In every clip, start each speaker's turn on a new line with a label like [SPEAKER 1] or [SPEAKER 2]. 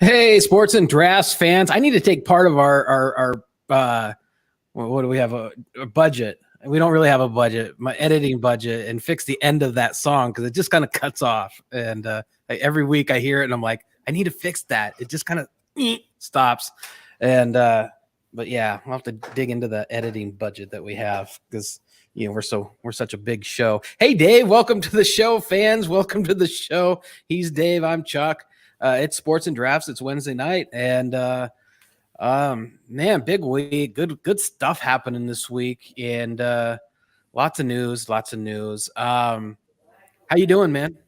[SPEAKER 1] Hey, sports and drafts fans! I need to take part of our what do we have a budget? We don't really have a budget, my editing budget, and fix the end of that song because it just kind of cuts off. And every week I hear it and I'm like, I need to fix that. It just kind of stops. And but yeah, I'll have to dig into the editing budget that we have because we're such a big show. Hey, Dave, welcome to the show, fans. Welcome to the show. He's Dave. I'm Chuck. It's sports and drafts. It's Wednesday night, and man, big week. Good stuff happening this week, and lots of news. How you doing, man?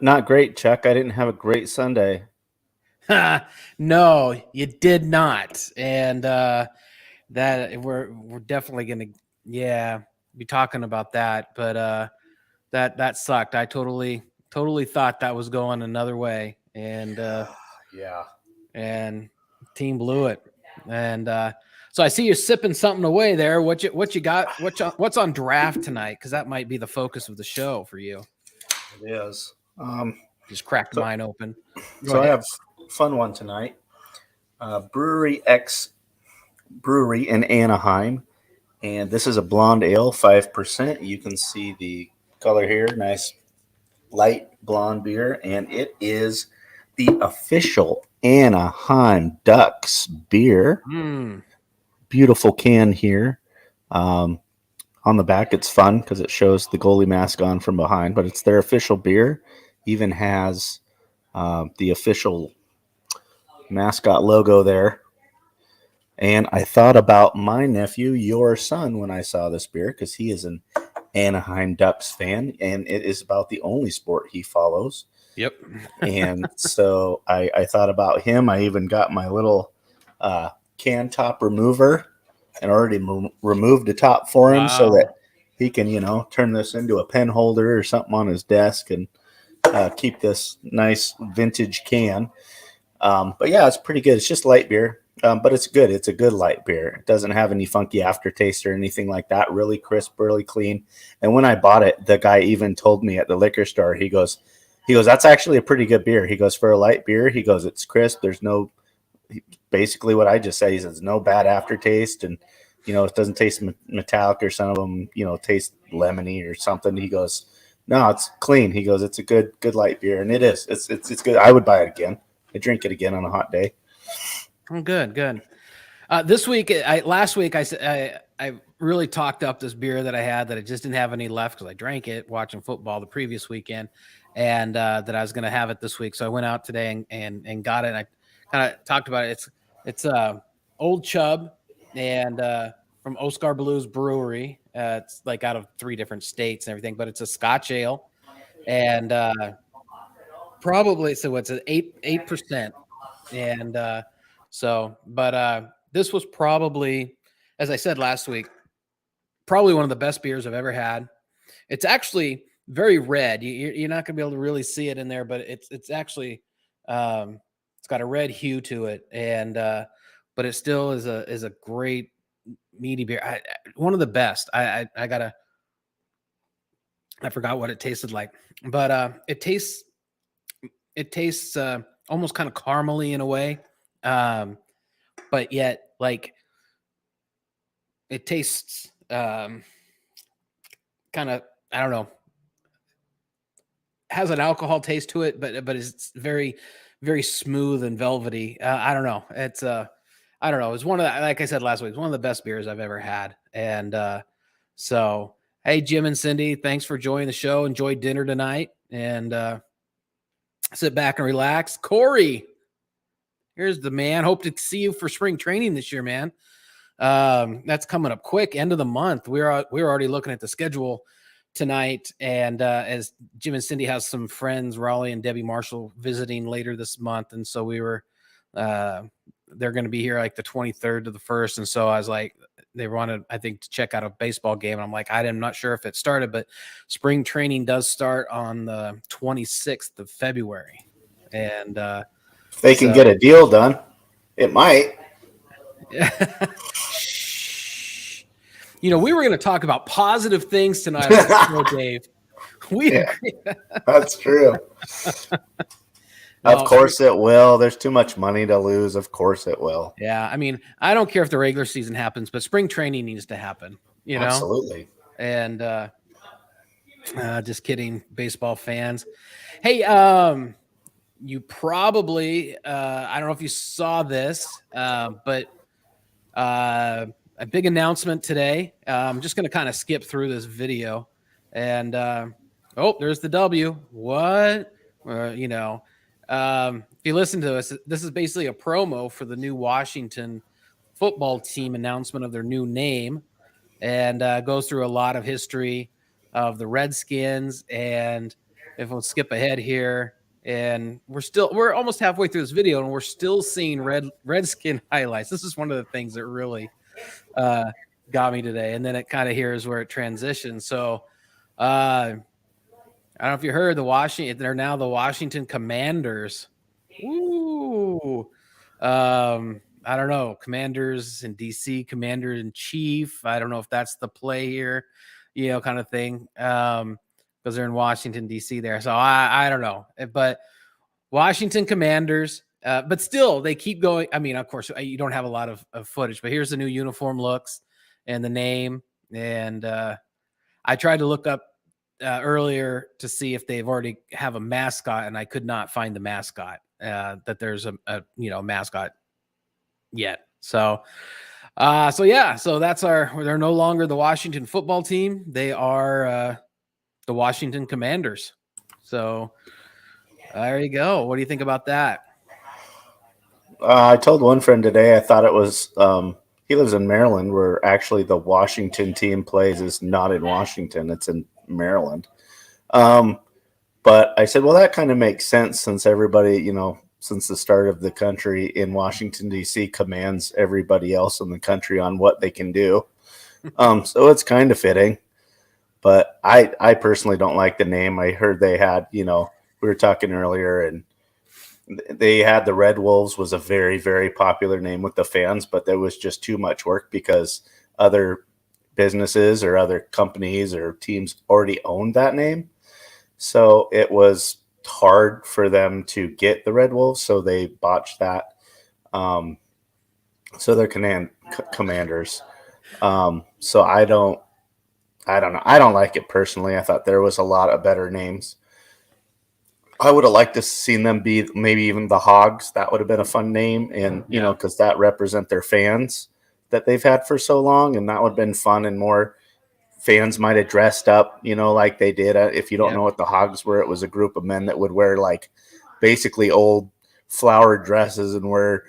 [SPEAKER 2] Not great, Chuck. I didn't have a great Sunday.
[SPEAKER 1] No, you did not, and that we're definitely gonna be talking about that. But that sucked. I totally thought that was going another way, and
[SPEAKER 2] Yeah.
[SPEAKER 1] and team blew it. And so I see you're sipping something away there. What you got? What's on draft tonight? Because that might be the focus of the show for you.
[SPEAKER 2] It is.
[SPEAKER 1] Just cracked mine open.
[SPEAKER 2] So I have a fun one tonight. Brewery X Brewery in Anaheim, and this is a blonde ale, 5%. You can see the color here, nice light blonde beer, and it is the official Anaheim Ducks beer. Beautiful can here. On the back, it's fun because it shows the goalie mask on from behind, but it's their official beer. Even has the official mascot logo there. And I thought about my nephew, your son, when I saw this beer because he is an Anaheim Ducks fan, and it is about the only sport he follows.
[SPEAKER 1] Yep.
[SPEAKER 2] And so I thought about him. I even got my little can top remover and already removed the top for him so that he can, turn this into a pen holder or something on his desk and keep this nice vintage can. But yeah, it's pretty good. It's just light beer, but it's good. It's a good light beer. It doesn't have any funky aftertaste or anything like that. Really crisp, really clean. And when I bought it, the guy even told me at the liquor store, he goes, that's actually a pretty good beer. He goes, for a light beer, he goes, it's crisp. There's no, basically what I just said, he says, no bad aftertaste. And, it doesn't taste metallic, or some of them, taste lemony or something. He goes, no, it's clean. He goes, it's a good light beer. And it is. It's good. I would buy it again. I drink it again on a hot day.
[SPEAKER 1] Oh, good. This week, last week, I really talked up this beer that I had that I just didn't have any left because I drank it watching football the previous weekend, and that I was going to have it this week. So I went out today and got it. And I kind of talked about it. It's Old Chub, and from Oscar Blues Brewery. It's like out of 3 different states and everything, but it's a Scotch ale, and probably so it's an 8%, and this was probably, as I said last week, probably one of the best beers I've ever had. It's actually very red. You're not going to be able to really see it in there, but it's actually it's got a red hue to it, and but it still is a great meaty beer. One of the best. I forgot what it tasted like, but it tastes almost kind of caramely in a way, but yet like it tastes kind of, I don't know, has an alcohol taste to it, but it's very, very smooth and velvety. I don't know. It's I don't know. It's one of the, like I said last week, it's one of the best beers I've ever had. And so, hey, Jim and Cindy, thanks for joining the show. Enjoy dinner tonight, and sit back and relax. Corey, here's the man. Hope to see you for spring training this year, man. That's coming up quick. End of the month. We're already looking at the schedule tonight, and as Jim and Cindy has some friends, Raleigh and Debbie Marshall, visiting later this month, and so we were they're going to be here like the 23rd to the 1st, and so I was like, they wanted, I think, to check out a baseball game, and I'm like, I'm not sure if it started, but spring training does start on the 26th of February, and
[SPEAKER 2] if they can get a deal done, it might.
[SPEAKER 1] We were going to talk about positive things tonight, Dave.
[SPEAKER 2] That's true. Of
[SPEAKER 1] Well,
[SPEAKER 2] course it will. There's too much money to lose. Of course it will.
[SPEAKER 1] yeah, I mean, I don't care if the regular season happens, but spring training needs to happen,
[SPEAKER 2] Absolutely.
[SPEAKER 1] And just kidding, baseball fans. Hey, you probably I don't know if you saw this, but a big announcement today. I'm just going to kind of skip through this video, and oh, there's the W. What? If you listen to us, this is basically a promo for the new Washington football team announcement of their new name, and goes through a lot of history of the Redskins. And if we'll skip ahead here, and we're almost halfway through this video, and we're still seeing Redskin highlights. This is one of the things that really got me today. And then it kind of here's where it transitions. So I don't know if you heard they're now the Washington Commanders. Ooh. I don't know. Commanders in DC, Commander in Chief. I don't know if that's the play here, kind of thing. Because they're in Washington, DC there. So I don't know. But Washington Commanders, but still they keep going. I mean, of course, you don't have a lot of footage, but here's the new uniform looks and the name. And I tried to look up earlier to see if they've already have a mascot, and I could not find the mascot, that there's a mascot yet. So they're no longer the Washington football team. They are the Washington Commanders. So there you go. What do you think about that?
[SPEAKER 2] I told one friend today I thought it was he lives in Maryland, where actually the Washington team plays is not in Washington; it's in Maryland. But I said, well, that kind of makes sense since everybody, since the start of the country in Washington D.C. commands everybody else in the country on what they can do. So it's kind of fitting. But I personally don't like the name. I heard they had, we were talking earlier, and they had the Red Wolves was a very, very popular name with the fans, but there was just too much work because other businesses or other companies or teams already owned that name. So it was hard for them to get the Red Wolves, so they botched that. So they're Commanders. So I don't know. I don't like it personally. I thought there was a lot of better names. I would have liked to seen them be maybe even the Hogs. That would have been a fun name, and because that represent their fans that they've had for so long, and that would have been fun, and more fans might have dressed up, like they did. If you don't know what the Hogs were, it was a group of men that would wear like basically old flowered dresses and wear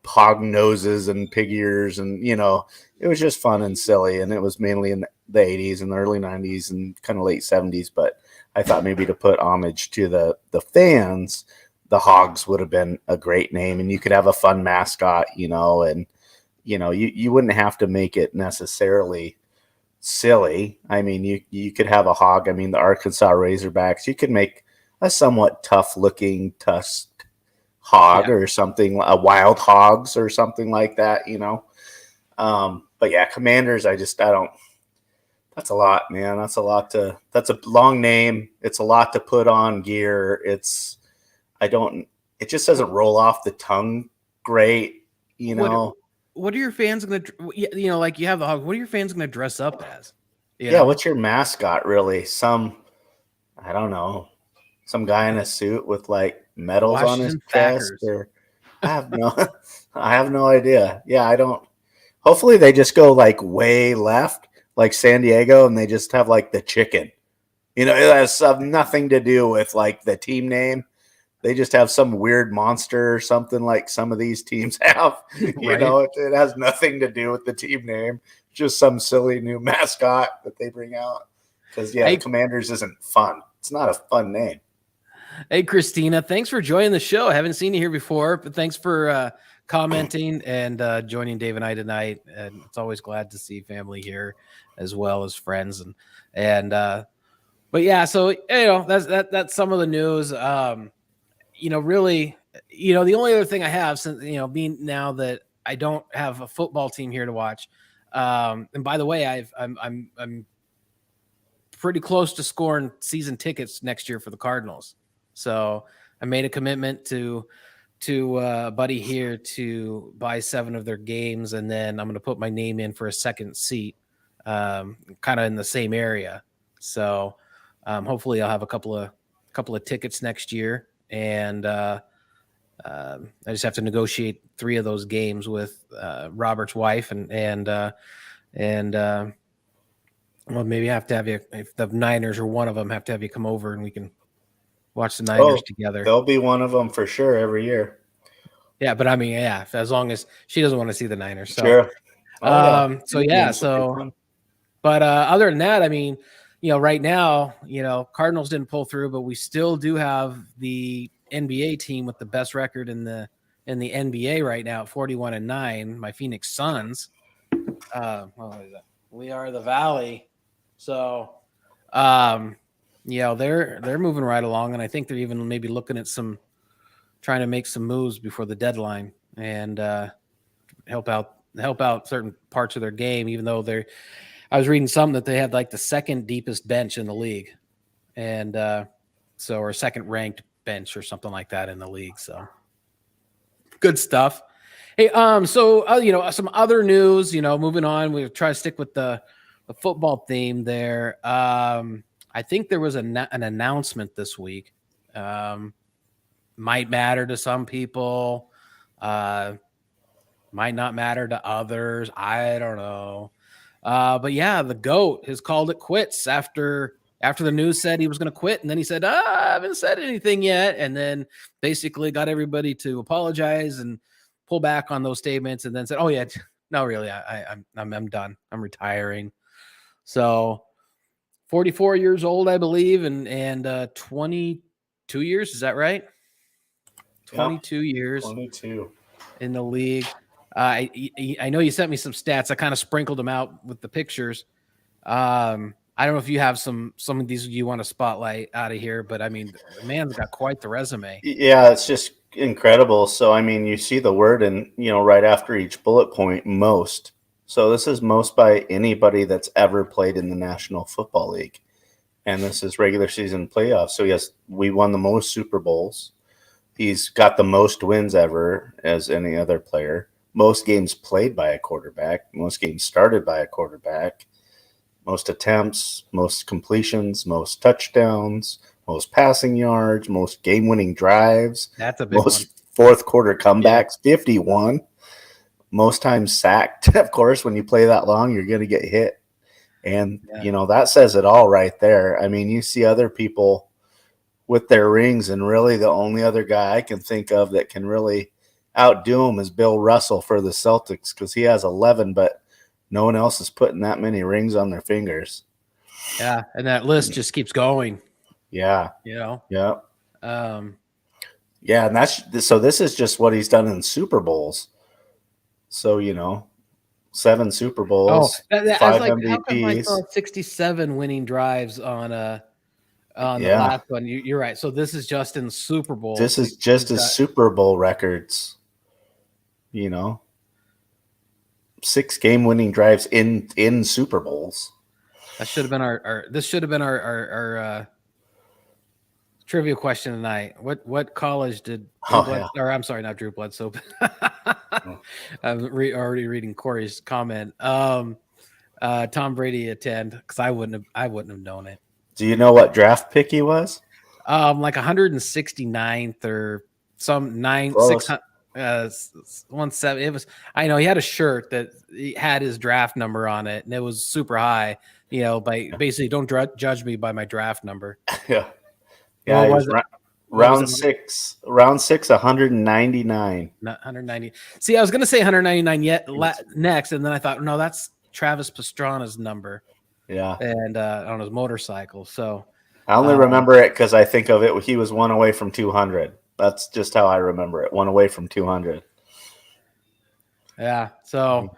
[SPEAKER 2] hog noses and pig ears, and it was just fun and silly, and it was mainly in the 80s and the early 90s and kind of late 70s. But I thought maybe to put homage to the fans, the Hogs would have been a great name, and you could have a fun mascot, and you wouldn't have to make it necessarily silly. I mean, you could have a hog. I mean, the Arkansas Razorbacks, you could make a somewhat tough looking tusked hog or something, a wild hogs or something like that, but yeah, Commanders, I don't, that's a lot, man. That's a long name. It's a lot to put on gear. It just doesn't roll off the tongue great,
[SPEAKER 1] What are your fans going to, like you have the Hog, what are your fans going to dress up as?
[SPEAKER 2] What's your mascot really? I don't know, some guy in a suit with like medals on his chest, or I have no idea. Yeah, I don't. Hopefully they just go like way left, like San Diego, and they just have like the chicken. It has nothing to do with like the team name. They just have some weird monster or something like some of these teams have. Right. It has nothing to do with the team name. Just some silly new mascot that they bring out. Because, the Commanders isn't fun. It's not a fun name.
[SPEAKER 1] Hey, Christina, thanks for joining the show. I haven't seen you here before, but thanks for commenting and joining Dave and I tonight. And it's always glad to see family here as well as friends. But yeah, so, that's some of the news. Really, the only other thing I have, since being now that I don't have a football team here to watch, and by the way, I'm pretty close to scoring season tickets next year for the Cardinals. So I made a commitment to a buddy here to buy 7 of their games, and then I'm going to put my name in for a second seat, kind of in the same area. So hopefully I'll have a couple of tickets next year, and I just have to negotiate 3 of those games with Robert's wife, and well, maybe I have to have you, if the Niners or one of them, have to have you come over and we can watch the Niners together.
[SPEAKER 2] There'll be one of them for sure every year.
[SPEAKER 1] Yeah, but I mean, yeah, as long as she doesn't want to see the Niners. So,
[SPEAKER 2] sure.
[SPEAKER 1] But other than that, I mean, right now, Cardinals didn't pull through, but we still do have the NBA team with the best record in the NBA right now at 41-9. My Phoenix Suns. What is that? We are the Valley. So, they're moving right along, and I think they're even maybe looking at trying to make some moves before the deadline and help out certain parts of their game. Even though I was reading something that they had like the second deepest bench in the league, and or second ranked bench or something like that in the league. So good stuff. Hey, some other news. Moving on, we try to stick with the football theme there. I think there was an announcement this week. Might matter to some people, might not matter to others. I don't know. But yeah, the GOAT has called it quits after the news said he was going to quit. And then he said, I haven't said anything yet. And then basically got everybody to apologize and pull back on those statements. And then said, oh yeah, no, really, I'm done. I'm retiring. So 44 years old, I believe. And 22 years. Is that right? 22 years
[SPEAKER 2] 22
[SPEAKER 1] in the league. I know you sent me some stats. I kind of sprinkled them out with the pictures. I don't know if you have some of these you want to spotlight out of here, but I mean, the man's got quite the resume.
[SPEAKER 2] Yeah, it's just incredible. So, I mean, you see the word and, right after each bullet point, most. So this is most by anybody that's ever played in the National Football League. And this is regular season playoffs. So, yes, we won the most Super Bowls. He's got the most wins ever as any other player. Most games played by a quarterback. Most games started by a quarterback. Most attempts, most completions, most touchdowns, most passing yards, most game-winning drives.
[SPEAKER 1] That's a big
[SPEAKER 2] most
[SPEAKER 1] one.
[SPEAKER 2] Fourth quarter comebacks, 51. Most times sacked. Of course, when you play that long, you're going to get hit. And, that says it all right there. I mean, you see other people with their rings, and really the only other guy I can think of that can really outdo him is Bill Russell for the Celtics, because he has 11, but no one else is putting that many rings on their fingers.
[SPEAKER 1] Yeah, and that list just keeps going.
[SPEAKER 2] Yeah.
[SPEAKER 1] Yeah.
[SPEAKER 2] And this is just what he's done in Super Bowls. So, 7 Super Bowls, 5 MVPs.
[SPEAKER 1] How come I saw 67 winning drives on the last one? You're right. So this is just in Super Bowl.
[SPEAKER 2] This is just his Super Bowl records. 6 game-winning drives in Super Bowls.
[SPEAKER 1] That should have been our trivia question tonight. What college did or I'm sorry, not Drew Bledsoe. I'm already reading Corey's comment. Tom Brady attend, because I wouldn't have known it.
[SPEAKER 2] Do you know what draft pick he was?
[SPEAKER 1] Like 169th or some 600. 17. It was. I know he had a shirt that he had his draft number on it, and it was super high. Basically, don't judge me by my draft number.
[SPEAKER 2] Yeah. Round 6, 199.
[SPEAKER 1] Not 190. See, I was going to say 199 next, and then I thought, no, that's Travis Pastrana's number.
[SPEAKER 2] Yeah.
[SPEAKER 1] And on his motorcycle. So
[SPEAKER 2] I only remember it because I think of it. He was 1 away from 200. That's just how I remember it. 1 away from 200.
[SPEAKER 1] Yeah. So,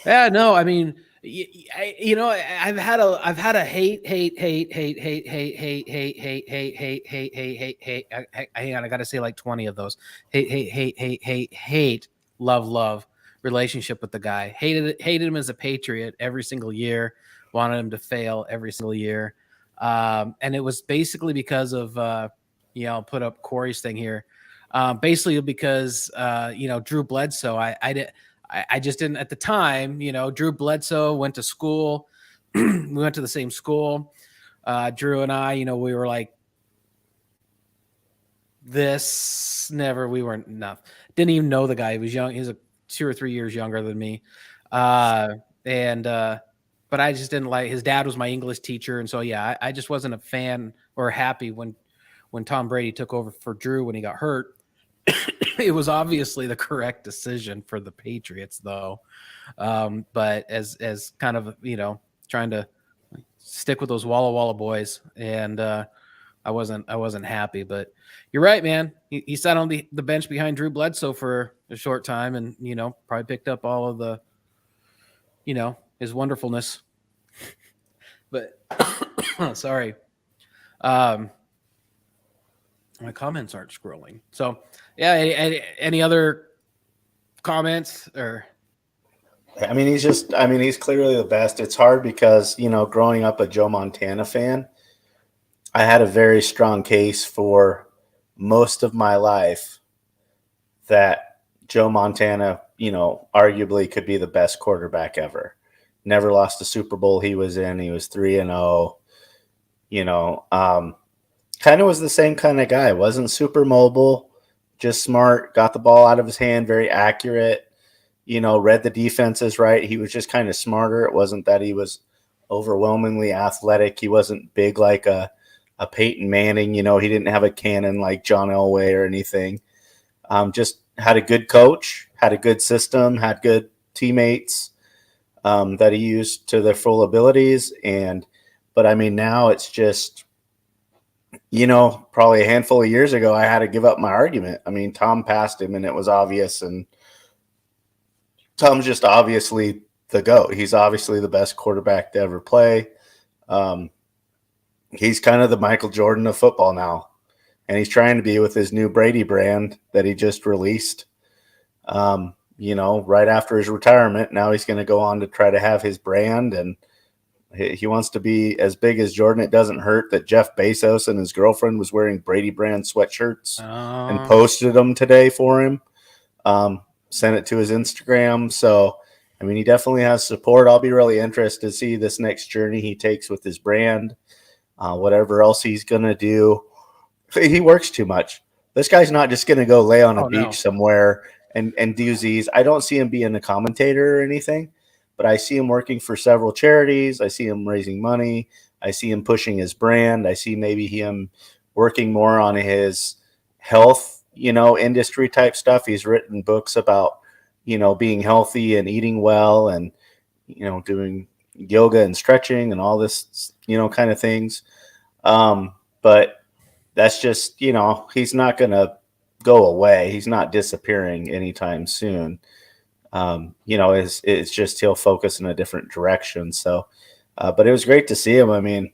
[SPEAKER 1] no, I mean, I've had a hate. Hang on, I got to say like 20 of those. Hate, love relationship with the guy. Hated him as a Patriot every single year. Wanted him to fail every single year. And it was basically because of put up Corey's thing here. Basically because Drew Bledsoe, I just didn't at the time. Drew Bledsoe went to school. We went to the same school. Drew and I, we were like this. Never. We weren't enough. Didn't even know the guy. He was young. He's 2 or 3 years younger than me. But I just didn't like, his dad was my English teacher. And so, yeah, I just wasn't a fan or happy when Tom Brady took over for Drew when he got hurt. It was obviously the correct decision for the Patriots, though. But as kind of, trying to stick with those Walla Walla boys, and I wasn't happy. But you're right, man. He sat on the bench behind Drew Bledsoe for a short time, and probably picked up all of the his wonderfulness. But sorry, my comments aren't scrolling. So yeah, any other comments? Or
[SPEAKER 2] I mean, he's clearly the best. It's hard because, growing up a Joe Montana fan, I had a very strong case for most of my life that Joe Montana, arguably could be the best quarterback ever. Never lost a Super Bowl he was in. He was 3-0. Kind of was the same kind of guy. Wasn't super mobile, just smart, got the ball out of his hand, very accurate, read the defenses right. He was just kind of smarter. It wasn't that he was overwhelmingly athletic. He wasn't big like a Peyton Manning. He didn't have a cannon like John Elway or anything. Just had a good coach, had a good system, had good teammates that he used to their full abilities. But I mean, now it's just, probably a handful of years ago, I had to give up my argument. I mean, Tom passed him and it was obvious. And Tom's just obviously the GOAT. He's obviously the best quarterback to ever play. He's kind of the Michael Jordan of football now. And he's trying to be with his new Brady brand that he just released, right after his retirement. Now he's going to go on to try to have his brand, and he wants to be as big as Jordan. It doesn't hurt that Jeff Bezos and his girlfriend was wearing Brady brand sweatshirts and posted them today for him. Sent it to his Instagram. So, I mean, he definitely has support. I'll be really interested to see this next journey he takes with his brand, whatever else he's going to do. He works too much. This guy's not just going to go lay on a beach somewhere and do these. I don't see him being a commentator or anything, but I see him working for several charities. I see him raising money. I see him pushing his brand. I see maybe him working more on his health, industry type stuff. He's written books about, being healthy and eating well and, doing yoga and stretching and all this, kind of things. But that's just, he's not going to go away. He's not disappearing anytime soon. It's just he'll focus in a different direction. So, but it was great to see him. I mean,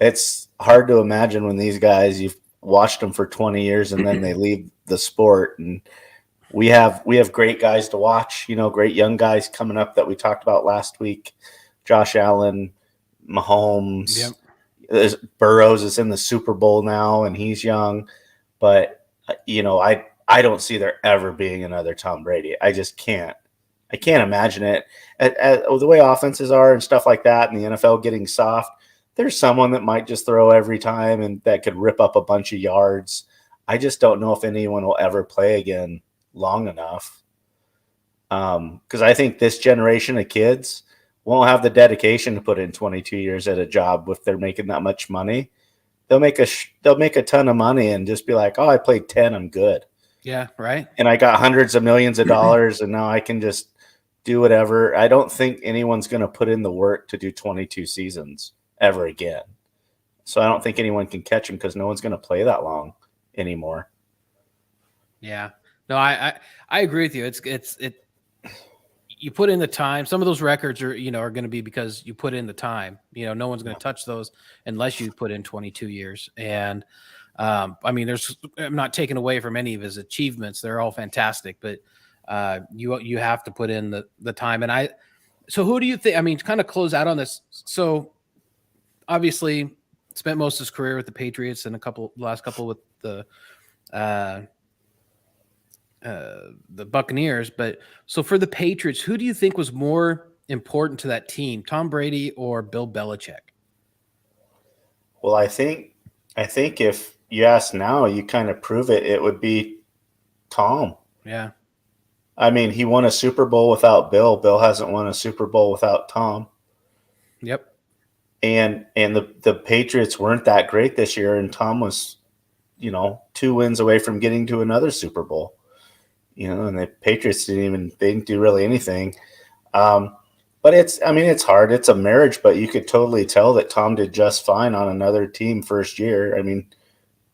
[SPEAKER 2] it's hard to imagine when these guys, you've watched them for 20 years and then they leave the sport. And we have great guys to watch, great young guys coming up that we talked about last week. Josh Allen, Mahomes. Yep. Burrows is in the Super Bowl now, and he's young. But, I don't see there ever being another Tom Brady. I just can't. I can't imagine it. The way offenses are and stuff like that, and the NFL getting soft, there's someone that might just throw every time and that could rip up a bunch of yards. I just don't know if anyone will ever play again long enough. Because I think this generation of kids won't have the dedication to put in 22 years at a job if they're making that much money. They'll make a ton of money and just be like, oh, I played 10, I'm good.
[SPEAKER 1] Yeah, right.
[SPEAKER 2] And I got hundreds of millions of dollars, and now I can just do whatever. I don't think anyone's going to put in the work to do 22 seasons ever again. So I don't think anyone can catch him because no one's going to play that long anymore.
[SPEAKER 1] Yeah. No, I agree with you. It's you put in the time. Some of those records are going to be because you put in the time. No one's going to touch those unless you put in 22 years. And I'm not taking away from any of his achievements. They're all fantastic, but you have to put in the time. And so who do you think? I mean, to kind of close out on this. So obviously spent most of his career with the Patriots and last couple with uh, the Buccaneers. But so for the Patriots, who do you think was more important to that team, Tom Brady or Bill Belichick?
[SPEAKER 2] Well, I think if you ask now, you kind of prove it. It would be Tom.
[SPEAKER 1] Yeah.
[SPEAKER 2] I mean, he won a Super Bowl without Bill. Bill hasn't won a Super Bowl without Tom.
[SPEAKER 1] Yep.
[SPEAKER 2] And the Patriots weren't that great this year, and Tom was, 2 wins away from getting to another Super Bowl. And the Patriots didn't do really anything. But it's hard. It's a marriage, but you could totally tell that Tom did just fine on another team first year. I mean,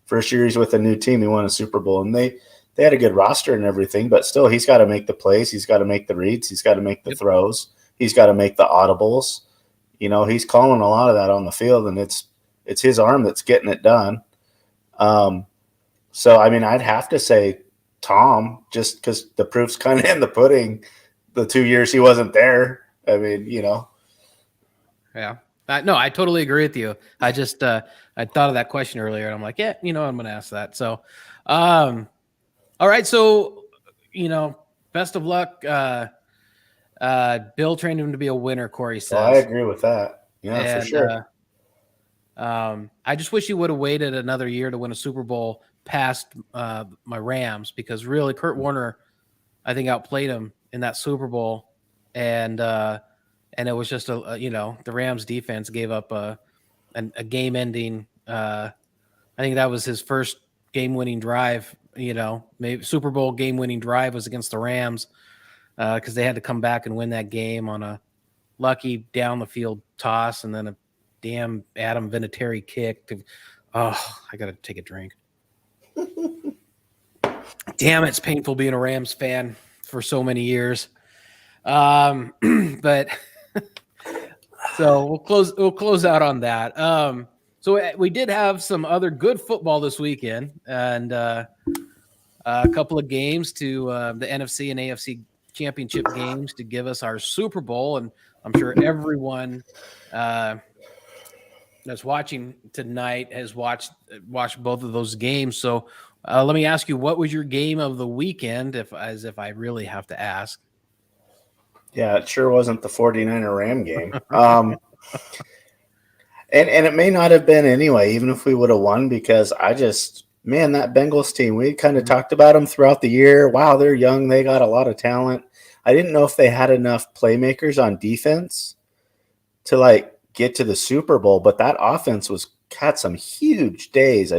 [SPEAKER 2] first year he's with a new team, he won a Super Bowl, and they had a good roster and everything, but still he's got to make the plays, he's got to make the reads, he's got to make the throws, he's got to make the audibles. He's calling a lot of that on the field, and it's his arm that's getting it done. So I'd have to say Tom, just because the proof's kind of in the pudding. The 2 years he wasn't there. Yeah.
[SPEAKER 1] No, I totally agree with you. I just I thought of that question earlier, and I'm like, yeah, I'm going to ask that. So, all right. So, best of luck. Bill trained him to be a winner, Corey says.
[SPEAKER 2] I agree with that. Yeah, for sure.
[SPEAKER 1] I just wish he would have waited another year to win a Super Bowl past my Rams, because really Kurt Warner, I think, outplayed him in that Super Bowl. And it was just the Rams defense gave up a game ending. I think that was his first game winning drive. Maybe Super Bowl game winning drive was against the Rams, because they had to come back and win that game on a lucky down the field toss and then a damn Adam Vinatieri kick. I got to take a drink. Damn, it's painful being a Rams fan for so many years. But so we'll close out on that. So we did have some other good football this weekend, and a couple of games to the NFC and AFC championship games to give us our Super Bowl. And I'm sure everyone that's watching tonight has watched both of those games. So let me ask you, what was your game of the weekend, if I really have to ask?
[SPEAKER 2] Yeah, it sure wasn't the 49er Ram game. And it may not have been anyway, even if we would have won, because that Bengals team, we kind of talked about them throughout the year. Wow, they're young. They got a lot of talent. I didn't know if they had enough playmakers on defense to get to the Super Bowl, but that offense had some huge days.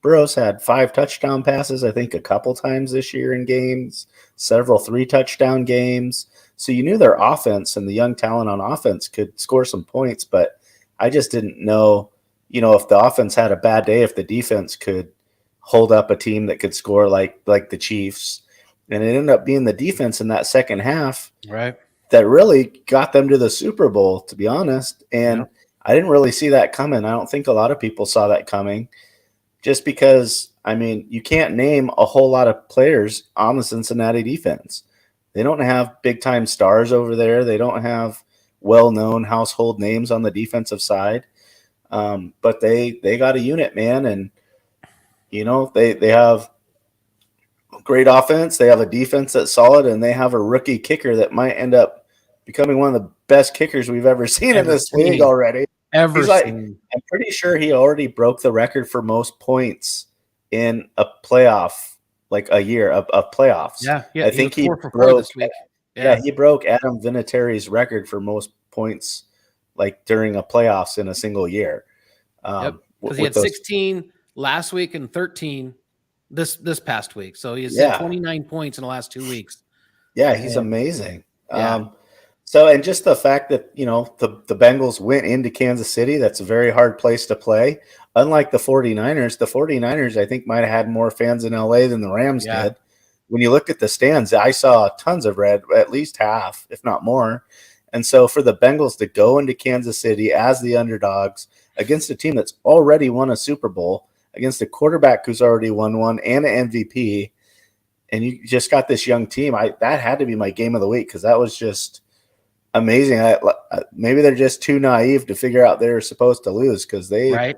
[SPEAKER 2] Burrows had 5 touchdown passes, I think, a couple times this year in games, several 3-touchdown games. So you knew their offense and the young talent on offense could score some points, but I just didn't know, if the offense had a bad day, if the defense could hold up a team that could score like the Chiefs. And it ended up being the defense in that second half,
[SPEAKER 1] right,
[SPEAKER 2] that really got them to the Super Bowl, to be honest. And I didn't really see that coming. I don't think a lot of people saw that coming, just because, you can't name a whole lot of players on the Cincinnati defense. They don't have big-time stars over there. They don't have well-known household names on the defensive side. But they got a unit, man, and they have great offense. They have a defense that's solid, and they have a rookie kicker that might end up becoming one of the best kickers we've ever seen in this league already. I'm pretty sure he already broke the record for most points in a playoff, a year of playoffs.
[SPEAKER 1] Yeah.
[SPEAKER 2] I think he
[SPEAKER 1] 4 for 4
[SPEAKER 2] broke
[SPEAKER 1] this week.
[SPEAKER 2] Yeah, he broke Adam Vinatieri's record for most points during a playoffs in a single year.
[SPEAKER 1] Because he had 16 last week and 13 this past week. So he's had 29 points in the last 2 weeks.
[SPEAKER 2] Yeah, he's amazing.
[SPEAKER 1] Yeah.
[SPEAKER 2] And just the fact that, the Bengals went into Kansas City, that's a very hard place to play. Unlike the 49ers, I think might have had more fans in LA than the Rams did. When you look at the stands, I saw tons of red, at least half, if not more. And so for the Bengals to go into Kansas City as the underdogs against a team that's already won a Super Bowl, against a quarterback who's already won one and an MVP, and you just got this young team, that had to be my game of the week, because that was just amazing. Maybe they're just too naive to figure out they're supposed to lose, because they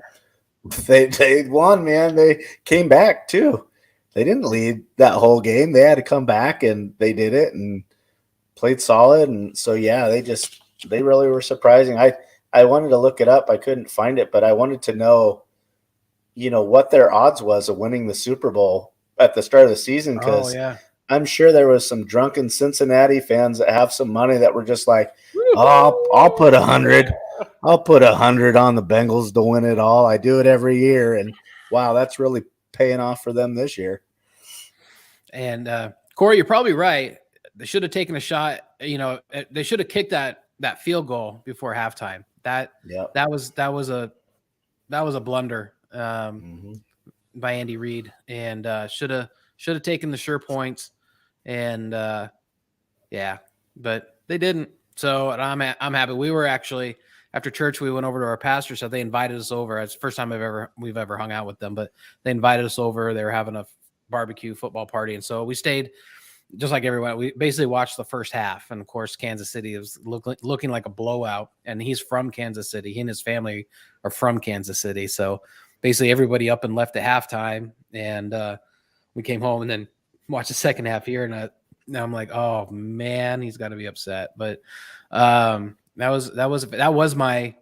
[SPEAKER 2] They won, man. They came back too. They didn't lead that whole game. They had to come back, and they did it and played solid. And so yeah, they really were surprising. I wanted to look it up. I couldn't find it, but I wanted to know, what their odds was of winning the Super Bowl at the start of the season,
[SPEAKER 1] Oh
[SPEAKER 2] because
[SPEAKER 1] yeah.
[SPEAKER 2] I'm sure there was some drunken Cincinnati fans that have some money that were just like, oh, I'll put 100. I'll put 100 on the Bengals to win it all. I do it every year. And wow, that's really paying off for them this year.
[SPEAKER 1] And Corey, you're probably right. They should have taken a shot. They should have kicked that field goal before halftime. That was a blunder by Andy Reid, and should have taken the sure points. And but they didn't. So I'm happy. We were actually, after church, we went over to our pastor, so they invited us over. It's the first time we've ever hung out with them, but they invited us over. They were having a barbecue football party, and so we stayed just like everyone. We basically watched the first half, and of course Kansas City was looking like a blowout, and he's from Kansas City. He and his family are from Kansas City, so basically everybody up and left at halftime, and we came home and then watched the second half here, and now I'm like, oh man, he's got to be upset. But that was my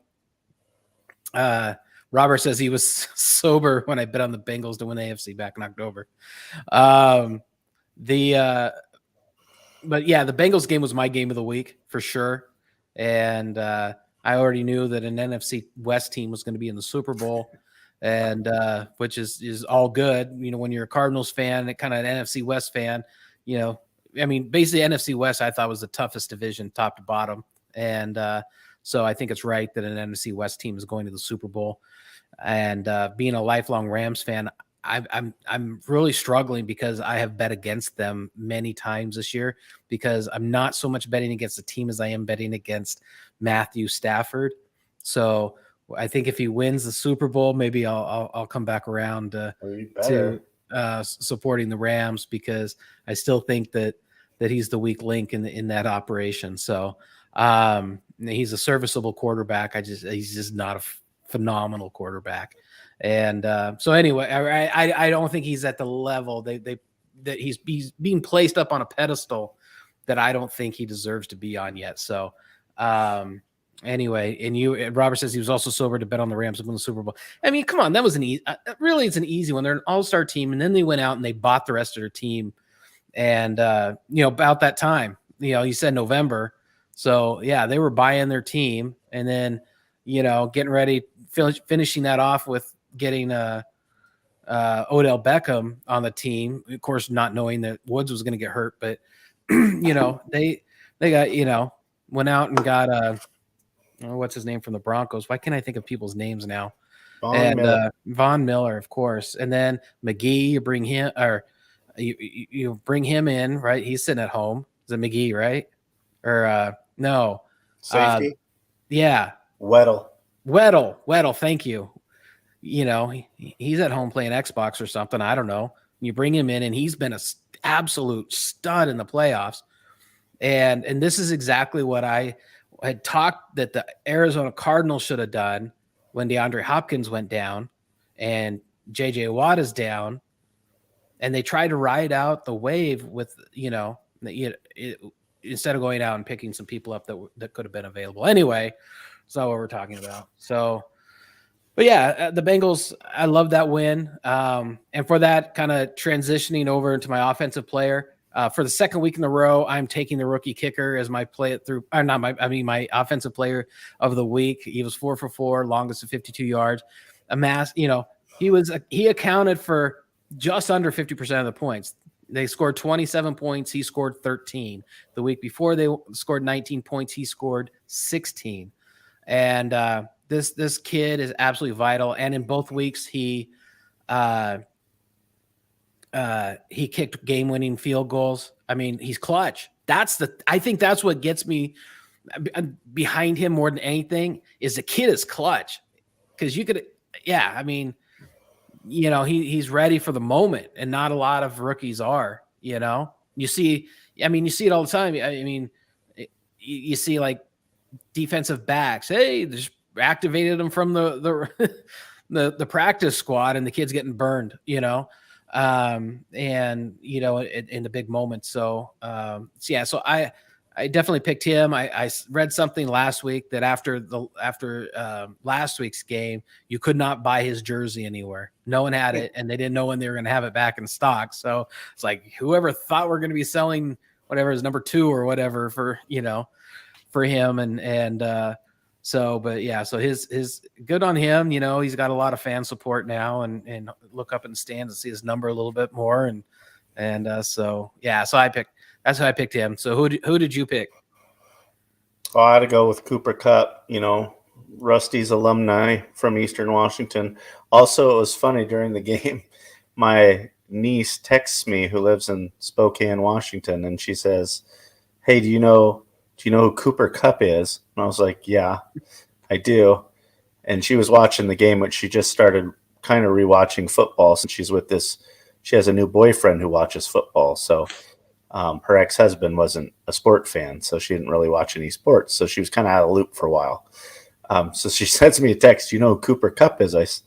[SPEAKER 1] Robert says he was sober when I bet on the Bengals to win the AFC back in October. But yeah, the Bengals game was my game of the week for sure. And I already knew that an NFC West team was going to be in the Super Bowl, and which is all good. When you're a Cardinals fan, kind of an NFC West fan, basically NFC West I thought was the toughest division top to bottom. And so I think it's right that an NFC West team is going to the Super Bowl. And being a lifelong Rams fan, I'm really struggling because I have bet against them many times this year, because I'm not so much betting against the team as I am betting against Matthew Stafford. So I think if he wins the Super Bowl, maybe I'll come back around to supporting the Rams, because I still think that he's the weak link in that operation. So he's a serviceable quarterback. He's just not a phenomenal quarterback. And so anyway, I don't think he's at the level that he's being placed up on a pedestal that I don't think he deserves to be on yet. So anyway, and Robert says he was also sober to bet on the Rams to win the Super Bowl. I mean, come on, that was it's an easy one. They're an all-star team, and then they went out and they bought the rest of their team. And about that time, you said November. So yeah, they were buying their team, and then getting ready, finishing that off with getting Odell Beckham on the team. Of course, not knowing that Woods was going to get hurt, but they got went out and got what's his name from the Broncos. Why can't I think of people's names now? Von Miller, of course, and then McGee. You bring him, or you bring him in, right? He's sitting at home. Is it McGee, right? Or no,
[SPEAKER 2] safety?
[SPEAKER 1] Yeah, Weddle. Thank you. He's at home playing Xbox or something. I don't know. You bring him in, and he's been an absolute stud in the playoffs. And this is exactly what I had talked that the Arizona Cardinals should have done when DeAndre Hopkins went down and JJ Watt is down, and they tried to ride out the wave with instead of going out and picking some people up that could have been available. Anyway, that's not what we're talking about. So, but yeah, the Bengals, I love that win. And for that, kind of transitioning over into my offensive player, for the second week in a row, I'm taking the rookie kicker as my my offensive player of the week. He was 4 for 4, longest of 52 yards. He accounted for just under 50% of the points. They scored 27 points. He scored 13. The week before, they scored 19 points. He scored 16. And this kid is absolutely vital. And in both weeks, he kicked game-winning field goals. I mean, he's clutch. I think that's what gets me behind him more than anything, is the kid is clutch. Because he's ready for the moment, and not a lot of rookies are. You see it all the time. I mean, you see like defensive backs. Hey, just activated them from the the practice squad and the kids getting burned, and in the big moments. So yeah, so I definitely picked him. I read something last week that after last week's game, you could not buy his jersey anywhere. No one had it, and they didn't know when they were going to have it back in stock. So it's like whoever thought we're going to be selling whatever is number 2 or whatever for him, but yeah, so his good on him. He's got a lot of fan support now, and look up in the stands and see his number a little bit more, so yeah, so that's how I picked him. So who did you pick?
[SPEAKER 2] Oh, I had to go with Cooper Kupp, Rusty's alumni from Eastern Washington. Also, it was funny during the game, my niece texts me, who lives in Spokane, Washington, and she says, "Hey, do you know who Cooper Kupp is?" And I was like, "Yeah, I do." And she was watching the game, which she just started kind of rewatching football since she has a new boyfriend who watches football. So her ex-husband wasn't a sport fan, so she didn't really watch any sports. So she was kind of out of the loop for a while. So she sends me a text, "You know who Cooper Kupp is?" I said,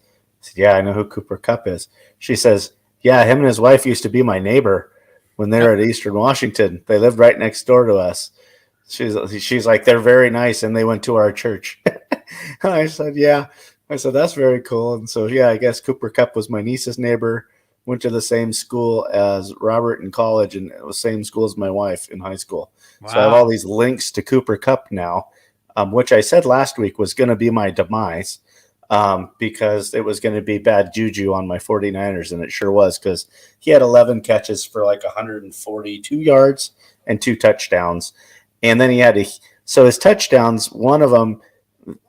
[SPEAKER 2] "Yeah, I know who Cooper Kupp is." She says, "Yeah, him and his wife used to be my neighbor when they were at Eastern Washington. They lived right next door to us." She's like, "They're very nice, and they went to our church." I said, "Yeah." I said, "That's very cool." And so, yeah, I guess Cooper Kupp was my niece's neighbor, went to the same school as Robert in college, and it was the same school as my wife in high school. Wow. So I have all these links to Cooper Kupp now, which I said last week was going to be my demise, because it was going to be bad juju on my 49ers, and it sure was, because he had 11 catches for like 142 yards and 2 touchdowns. And then he had so his touchdowns, one of them,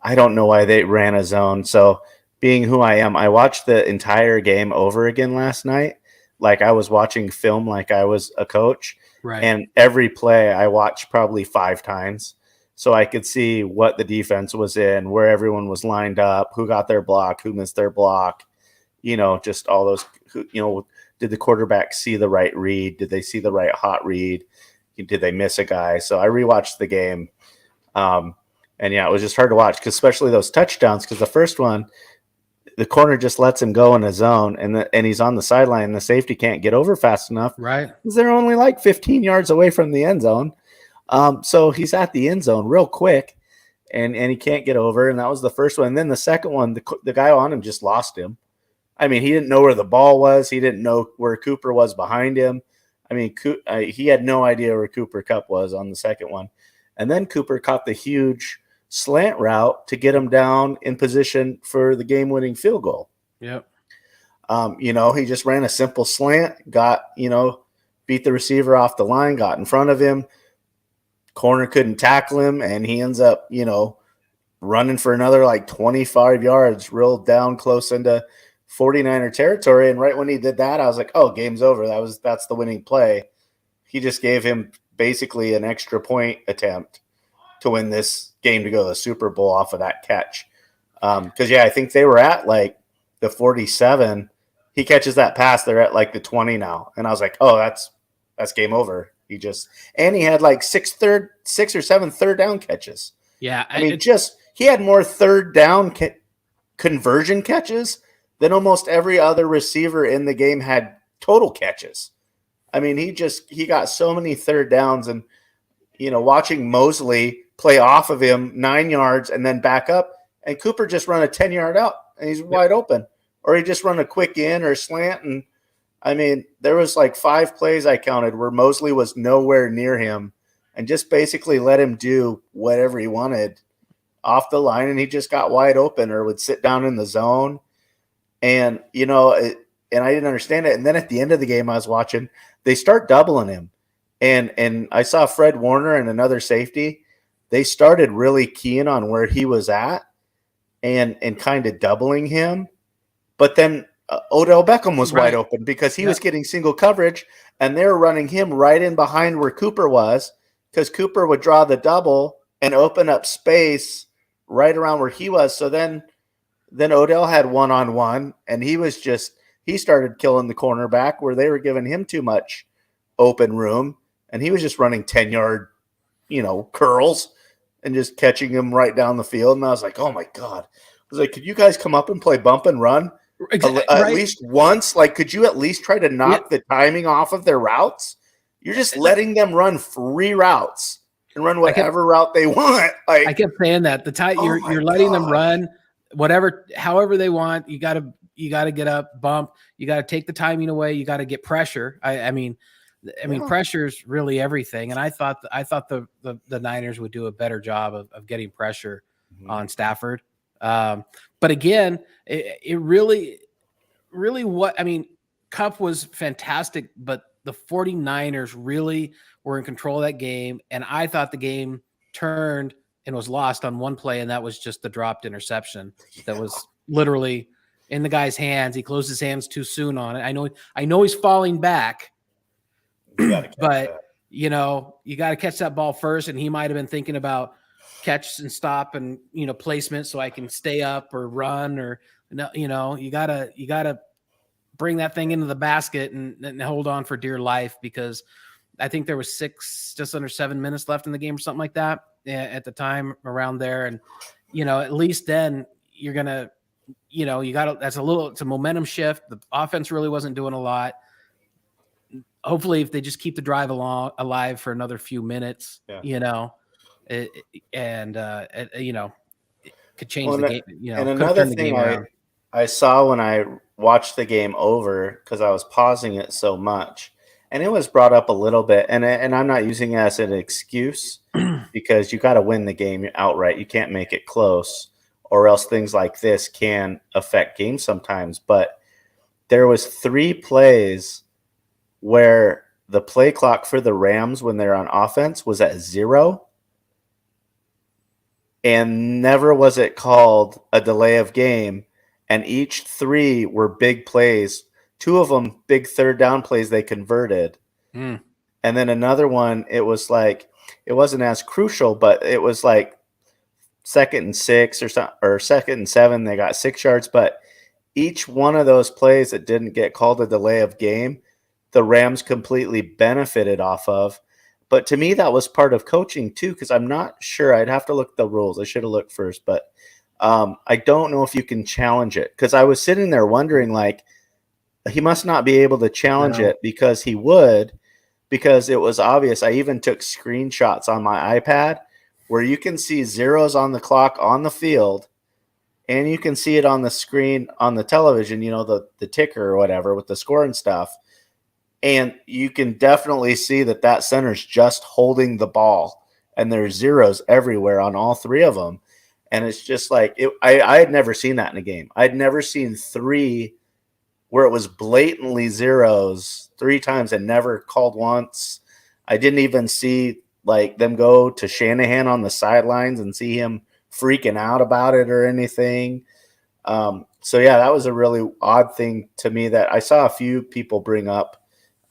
[SPEAKER 2] I don't know why they ran a zone. So being who I am, I watched the entire game over again last night. Like I was watching film like I was a coach.
[SPEAKER 1] Right.
[SPEAKER 2] And every play I watched probably 5 times. So I could see what the defense was in, where everyone was lined up, who got their block, who missed their block, just all those, did the quarterback see the right read? Did they see the right hot read? Did they miss a guy? So I rewatched the game. And yeah, it was just hard to watch, because especially those touchdowns, because the first one, the corner just lets him go in a zone, and he's on the sideline, and the safety can't get over fast enough.
[SPEAKER 1] Right.
[SPEAKER 2] Because they're only like 15 yards away from the end zone. So he's at the end zone real quick, and he can't get over. And that was the first one. And then the second one, the guy on him just lost him. I mean, he didn't know where the ball was. He didn't know where Cooper was behind him. I mean, he had no idea where Cooper Kupp was on the second one. And then Cooper caught the huge slant route to get him down in position for the game-winning field goal.
[SPEAKER 1] Yep.
[SPEAKER 2] He just ran a simple slant, got, beat the receiver off the line, got in front of him. Corner couldn't tackle him, and he ends up, running for another like 25 yards, real down close into 49er territory. And right when he did that, I was like, oh, game's over. That's the winning play. He just gave him basically an extra point attempt to win this game to go to the Super Bowl off of that catch. Because I think they were at like the 47. He catches that pass, they're at like the 20 now. And I was like, oh, that's game over. He had like 6 or 7 third down catches.
[SPEAKER 1] Yeah.
[SPEAKER 2] He had more third down conversion catches than almost every other receiver in the game had total catches. I mean, he got so many third downs, and, watching Mosley play off of him 9 yards and then back up, and Cooper just run a 10-yard out and he's wide open, or he just run a quick in or slant. And I mean, there was like 5 plays I counted where Mosley was nowhere near him and just basically let him do whatever he wanted off the line, and he just got wide open or would sit down in the zone. And, and I didn't understand it. And then at the end of the game I was watching, they start doubling him. And I saw Fred Warner and another safety. They started really keying on where he was at and kind of doubling him. But then Odell Beckham was wide open because he was getting single coverage, and they were running him right in behind where Cooper was, because Cooper would draw the double and open up space right around where he was. So then Odell had one-on-one, and he started killing the cornerback where they were giving him too much open room, and he was just running 10-yard, curls and just catching him right down the field. And I was like, oh my God, was like, could you guys come up and play bump and run at least once? Like, could you at least try to knock the timing off of their routes? You're just letting them run free routes and run whatever route they want. Like,
[SPEAKER 1] I kept saying that you're letting them run however they want. You got to get up, bump. You got to take the timing away. You got to get pressure. I mean, pressure is really everything. And I thought the Niners would do a better job of getting pressure on Stafford. But again, it really, Kupp was fantastic, but the 49ers really were in control of that game. And I thought the game turned and was lost on one play. And that was just the dropped interception that was literally in the guy's hands. He closed his hands too soon on it. I know he's falling back, but you got to catch that ball first. And he might've been thinking about catch and stop and, placement so I can stay up or run or, you gotta bring that thing into the basket and hold on for dear life, because I think there was just under 7 minutes left in the game or something like that at the time around there. And, at least then you're going to, it's a momentum shift. The offense really wasn't doing a lot. Hopefully if they just keep the drive alive for another few minutes, it could change the game.
[SPEAKER 2] And another thing I saw when I watched the game over, because I was pausing it so much, and it was brought up a little bit, and I'm not using it as an excuse because you got to win the game outright. You can't make it close, or else things like this can affect games sometimes. But there was 3 plays where the play clock for the Rams when they're on offense was at 0. And never was it called a delay of game. And each 3 were big plays. 2 of them, big third down plays they converted. And then another one, it was like, it wasn't as crucial, but it was like 2nd and 6 or 2nd and 7. They got 6 yards. But each one of those plays that didn't get called a delay of game, the Rams completely benefited off of. But to me, that was part of coaching too, because I'm not sure. I'd have to look at the rules. I should have looked first, but I don't know if you can challenge it, because I was sitting there wondering, like, he must not be able to challenge it because he would, because it was obvious. I even took screenshots on my iPad where you can see zeros on the clock on the field, and you can see it on the screen on the television, the ticker or whatever with the score and stuff. And you can definitely see that center's just holding the ball, and there's zeros everywhere on all 3 of them. And it's just like, I had never seen that in a game. I'd never seen 3 where it was blatantly zeros 3 times and never called once. I didn't even see like them go to Shanahan on the sidelines and see him freaking out about it or anything. So yeah, that was a really odd thing to me that I saw a few people bring up,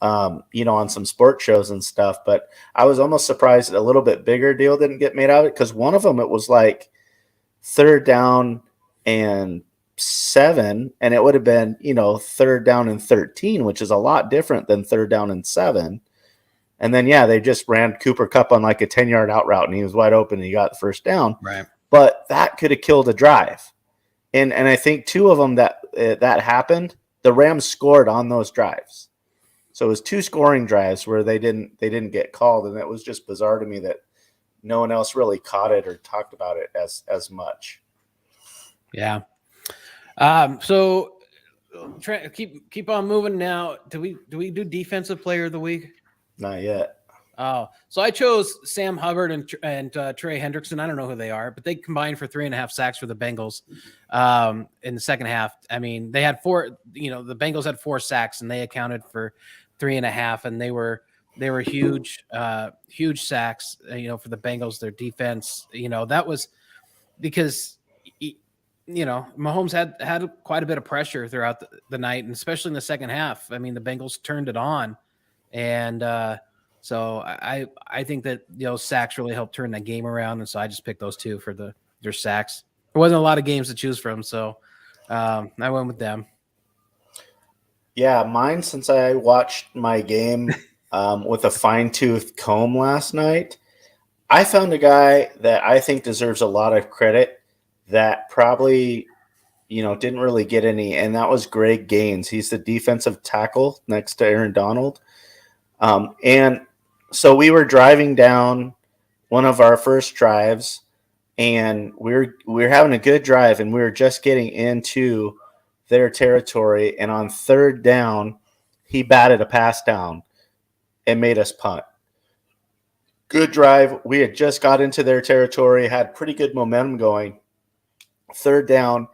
[SPEAKER 2] on some sports shows and stuff, but I was almost surprised a little bit bigger deal didn't get made out of it, because one of them, it was like 3rd down and 7, and it would have been, 3rd down and 13, which is a lot different than 3rd down and 7. And then, they just ran Cooper Kupp on like a 10-yard out route, and he was wide open and he got the first down.
[SPEAKER 1] Right.
[SPEAKER 2] But that could have killed a drive. And I think 2 of them that happened, the Rams scored on those drives. So it was 2 scoring drives where they didn't get called, and it was just bizarre to me that no one else really caught it or talked about it as much.
[SPEAKER 1] Yeah. So keep on moving now. Do we do defensive player of the week?
[SPEAKER 2] Not yet.
[SPEAKER 1] Oh, so I chose Sam Hubbard and Trey Hendrickson. I don't know who they are, but they combined for 3.5 sacks for the Bengals in the second half. I mean, they had 4. The Bengals had 4 sacks, and they accounted for 3.5, and they were huge, huge sacks. For the Bengals, their defense. That was because Mahomes had quite a bit of pressure throughout the night, and especially in the second half. I mean, the Bengals turned it on, and so I think that sacks really helped turn that game around, and so I just picked those 2 for their sacks. There wasn't a lot of games to choose from, so I went with them.
[SPEAKER 2] Yeah, mine, since I watched my game with a fine-tooth comb last night, I found a guy that I think deserves a lot of credit that probably didn't really get any, and that was Greg Gaines. He's the defensive tackle next to Aaron Donald. And so we were driving down one of our first drives, and we were having a good drive, and we were just getting into their territory. And on third down, he batted a pass down and made us punt. Good drive. We had just got into their territory, had pretty good momentum going. Third down,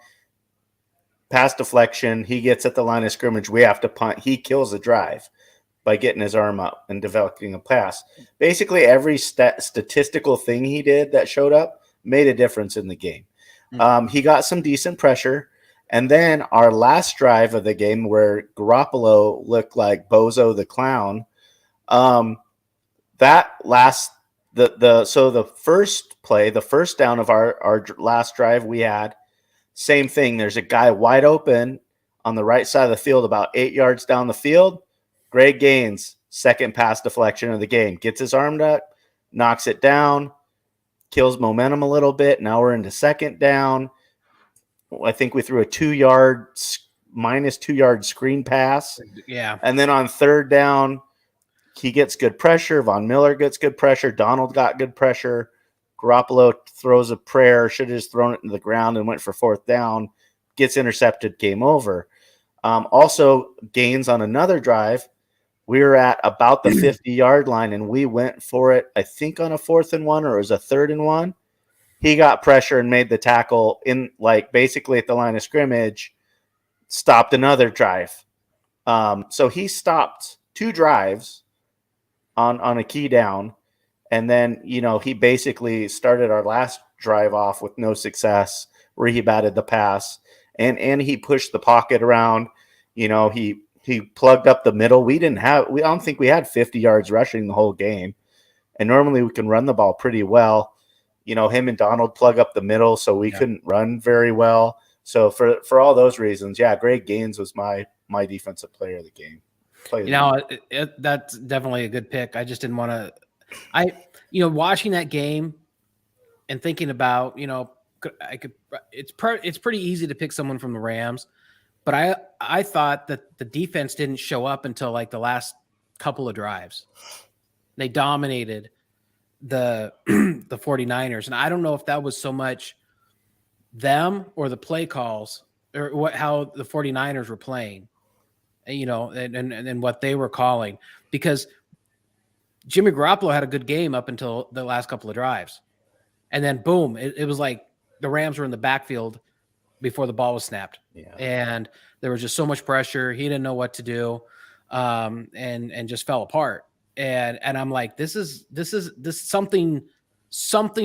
[SPEAKER 2] pass deflection. He gets at the line of scrimmage. We have to punt. He kills the drive by getting his arm up and developing a pass. Basically, every statistical thing he did that showed up made a difference in the game. He got some decent pressure. And then our last drive of the game, where Garoppolo looked like Bozo the Clown, that last the first play, the first down of our last drive we had, same thing. There's a guy wide open on the right side of the field, about 8 yards down the field. Greg Gaines, second pass deflection of the game, gets his arm up, knocks it down, kills momentum a little bit. Now we're into second down. I think we threw a minus 2 yard screen pass.
[SPEAKER 1] Yeah.
[SPEAKER 2] And then on third down, he gets good pressure. Von Miller gets good pressure. Donald got good pressure. Garoppolo throws a prayer, should have just thrown it into the ground and went for fourth down, gets intercepted, game over. Also, Gaines on another drive, we were at about the 50-yard line, and we went for it, I think, on a 4th and 1, or it was a 3rd and 1. He got pressure and made the tackle in, basically at the line of scrimmage, stopped another drive. So he stopped 2 drives on a key down. And then, he basically started our last drive off with no success, where he batted the pass and he pushed the pocket around. He plugged up the middle. I don't think we had 50 yards rushing the whole game. And normally we can run the ball pretty well. Him and Donald plug up the middle, so we couldn't run very well. So for all those reasons, Greg Gaines was my defensive player of the game.
[SPEAKER 1] That's definitely a good pick. I just didn't want to. Watching that game and thinking about, it's pretty easy to pick someone from the Rams, but I thought that the defense didn't show up until the last couple of drives. They dominated the 49ers, and I don't know if that was so much them or the play calls or how the 49ers were playing, and what they were calling, because Jimmy Garoppolo had a good game up until the last couple of drives. And then boom, it was like the Rams were in the backfield before the ball was snapped. Yeah. And there was just so much pressure. He didn't know what to do. And just fell apart. And I'm like, this something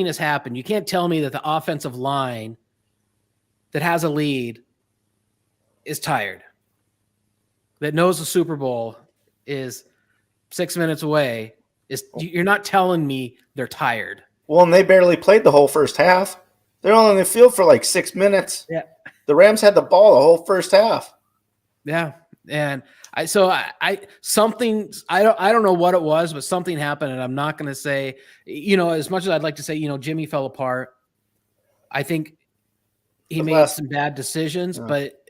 [SPEAKER 1] has happened. You can't tell me that the offensive line that has a lead is tired, that knows the Super Bowl is 6 minutes away. You're not telling me they're tired.
[SPEAKER 2] Well, and they barely played the whole first half. They're only in the field for 6 minutes.
[SPEAKER 1] Yeah.
[SPEAKER 2] The Rams had the ball the whole first half.
[SPEAKER 1] Yeah. And I don't know what it was, but something happened, and I'm not going to say, as much as I'd like to say, Jimmy fell apart. I think he made some bad decisions, but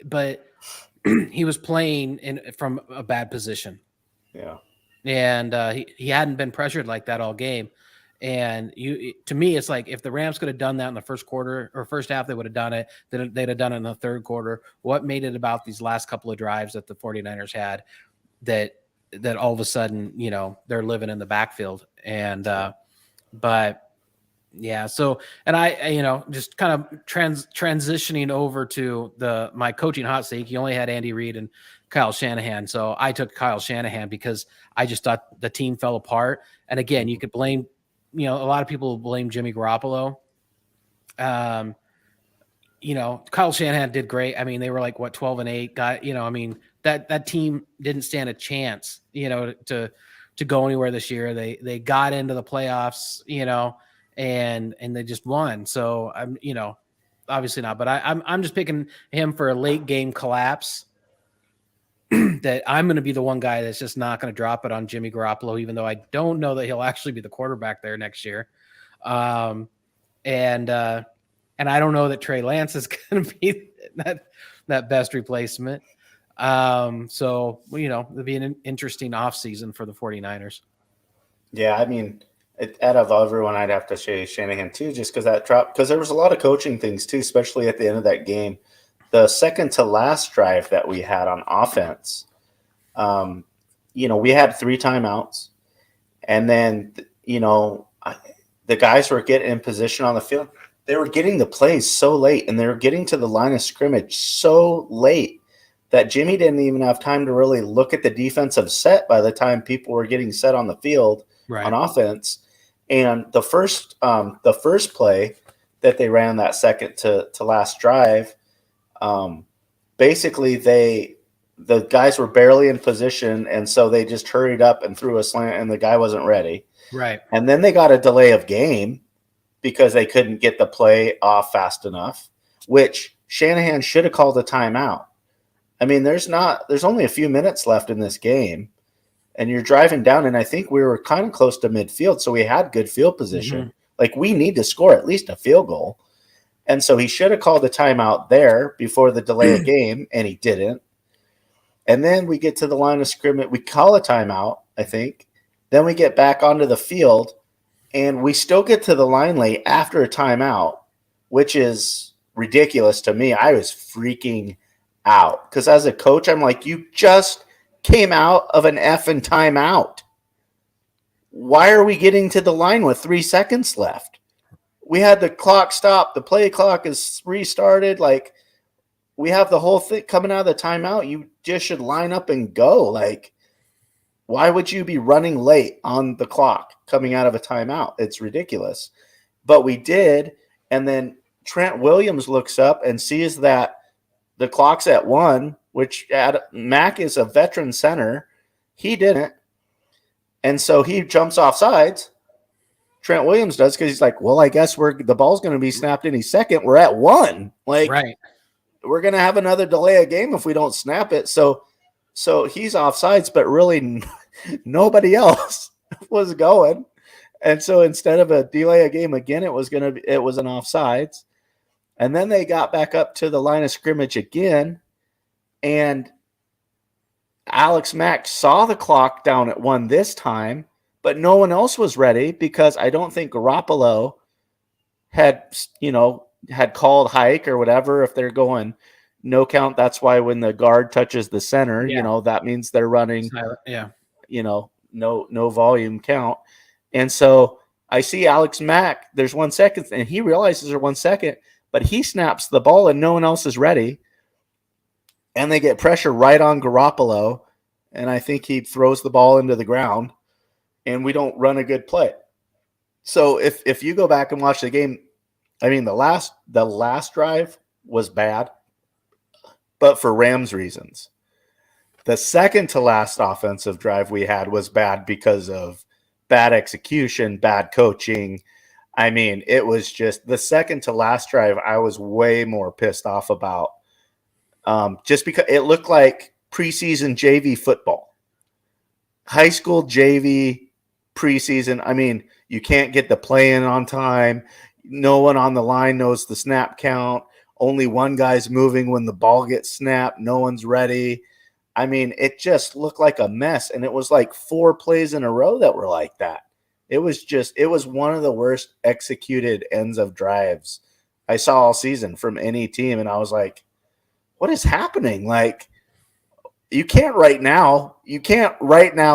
[SPEAKER 1] he was playing from a bad position.
[SPEAKER 2] Yeah.
[SPEAKER 1] And he hadn't been pressured like that all game. And to me, it's like if the Rams could have done that in the first quarter or first half, they would have done it. Then they'd have done it in the third quarter. What made it about these last couple of drives that the 49ers had that all of a sudden, they're living in the backfield? And but yeah, so, and I just kind of transitioning over to my coaching hot stake. You only had Andy Reid and Kyle Shanahan. So I took Kyle Shanahan because I just thought the team fell apart. And again, you could blame, a lot of people blame Jimmy Garoppolo. Kyle Shanahan did great. I mean, they were 12-8 that team didn't stand a chance, to go anywhere this year. They got into the playoffs, and they just won. So I'm, obviously not, but I'm just picking him for a late game collapse. That I'm going to be the one guy that's just not going to drop it on Jimmy Garoppolo, even though I don't know that he'll actually be the quarterback there next year. And I don't know that Trey Lance is going to be that best replacement. So, it'll be an interesting offseason for the 49ers.
[SPEAKER 2] Yeah, I mean, out of everyone, I'd have to say Shanahan too, just because that drop. Because there was a lot of coaching things too, especially at the end of that game. The second to last drive that we had on offense, we had 3 timeouts, and then the guys were getting in position on the field. They were getting the plays so late, and they were getting to the line of scrimmage so late that Jimmy didn't even have time to really look at the defensive set by the time people were getting set on the field on offense. And the first play that they ran that second to last drive, basically the guys were barely in position, and so they just hurried up and threw a slant, and the guy wasn't ready.
[SPEAKER 1] Right.
[SPEAKER 2] And then they got a delay of game because they couldn't get the play off fast enough, which Shanahan should have called a timeout. I mean, there's only a few minutes left in this game, and you're driving down, and I think we were kind of close to midfield, so we had good field position. Mm-hmm. Like, we need to score at least a field goal. And so he should have called a timeout there before the delay of game, and he didn't. And then we get to the line of scrimmage. We call a timeout, I think. Then we get back onto the field, and we still get to the line late after a timeout, which is ridiculous to me. I was freaking out because as a coach, I'm like, you just came out of an effing timeout. Why are we getting to the line with 3 seconds left? We had the clock stop. The play clock is restarted. Like, we have the whole thing coming out of the timeout. You just should line up and go. Like, why would you be running late on the clock coming out of a timeout? It's ridiculous. But we did, and then Trent Williams looks up and sees that the clock's at 1, which Mac is a veteran center. He didn't. And so he jumps off sides. Trent Williams does because he's like, well, I guess the ball's going to be snapped any second. We're at 1. Like,
[SPEAKER 1] right.
[SPEAKER 2] We're going to have another delay of game if we don't snap it. So he's off sides, but really nobody else was going. And so instead of a delay of game again, it was an offsides. And then they got back up to the line of scrimmage again, and Alex Mack saw the clock down at 1 this time, but no one else was ready because I don't think Garoppolo had called hike or whatever. If they're going no count, that's why when the guard touches the center, that means they're running, no volume count. And so I see Alex Mack, there's 1 second, and he realizes there's 1 second, but he snaps the ball and no one else is ready. And they get pressure right on Garoppolo, and I think he throws the ball into the ground, and we don't run a good play. So if you go back and watch the game, I mean, the last drive was bad, but for Rams reasons. The second to last offensive drive we had was bad because of bad execution, bad coaching. I mean, it was just the second to last drive I was way more pissed off about. Just because it looked like preseason JV football, high school JV preseason. I mean, you can't get the play in on time. No one on the line knows the snap count. Only one guy's moving when the ball gets snapped. No one's ready. I mean, it just looked like a mess. And it was like 4 plays in a row that were like that. It was one of the worst executed ends of drives I saw all season from any team. And I was like, what is happening? Like, you can't right now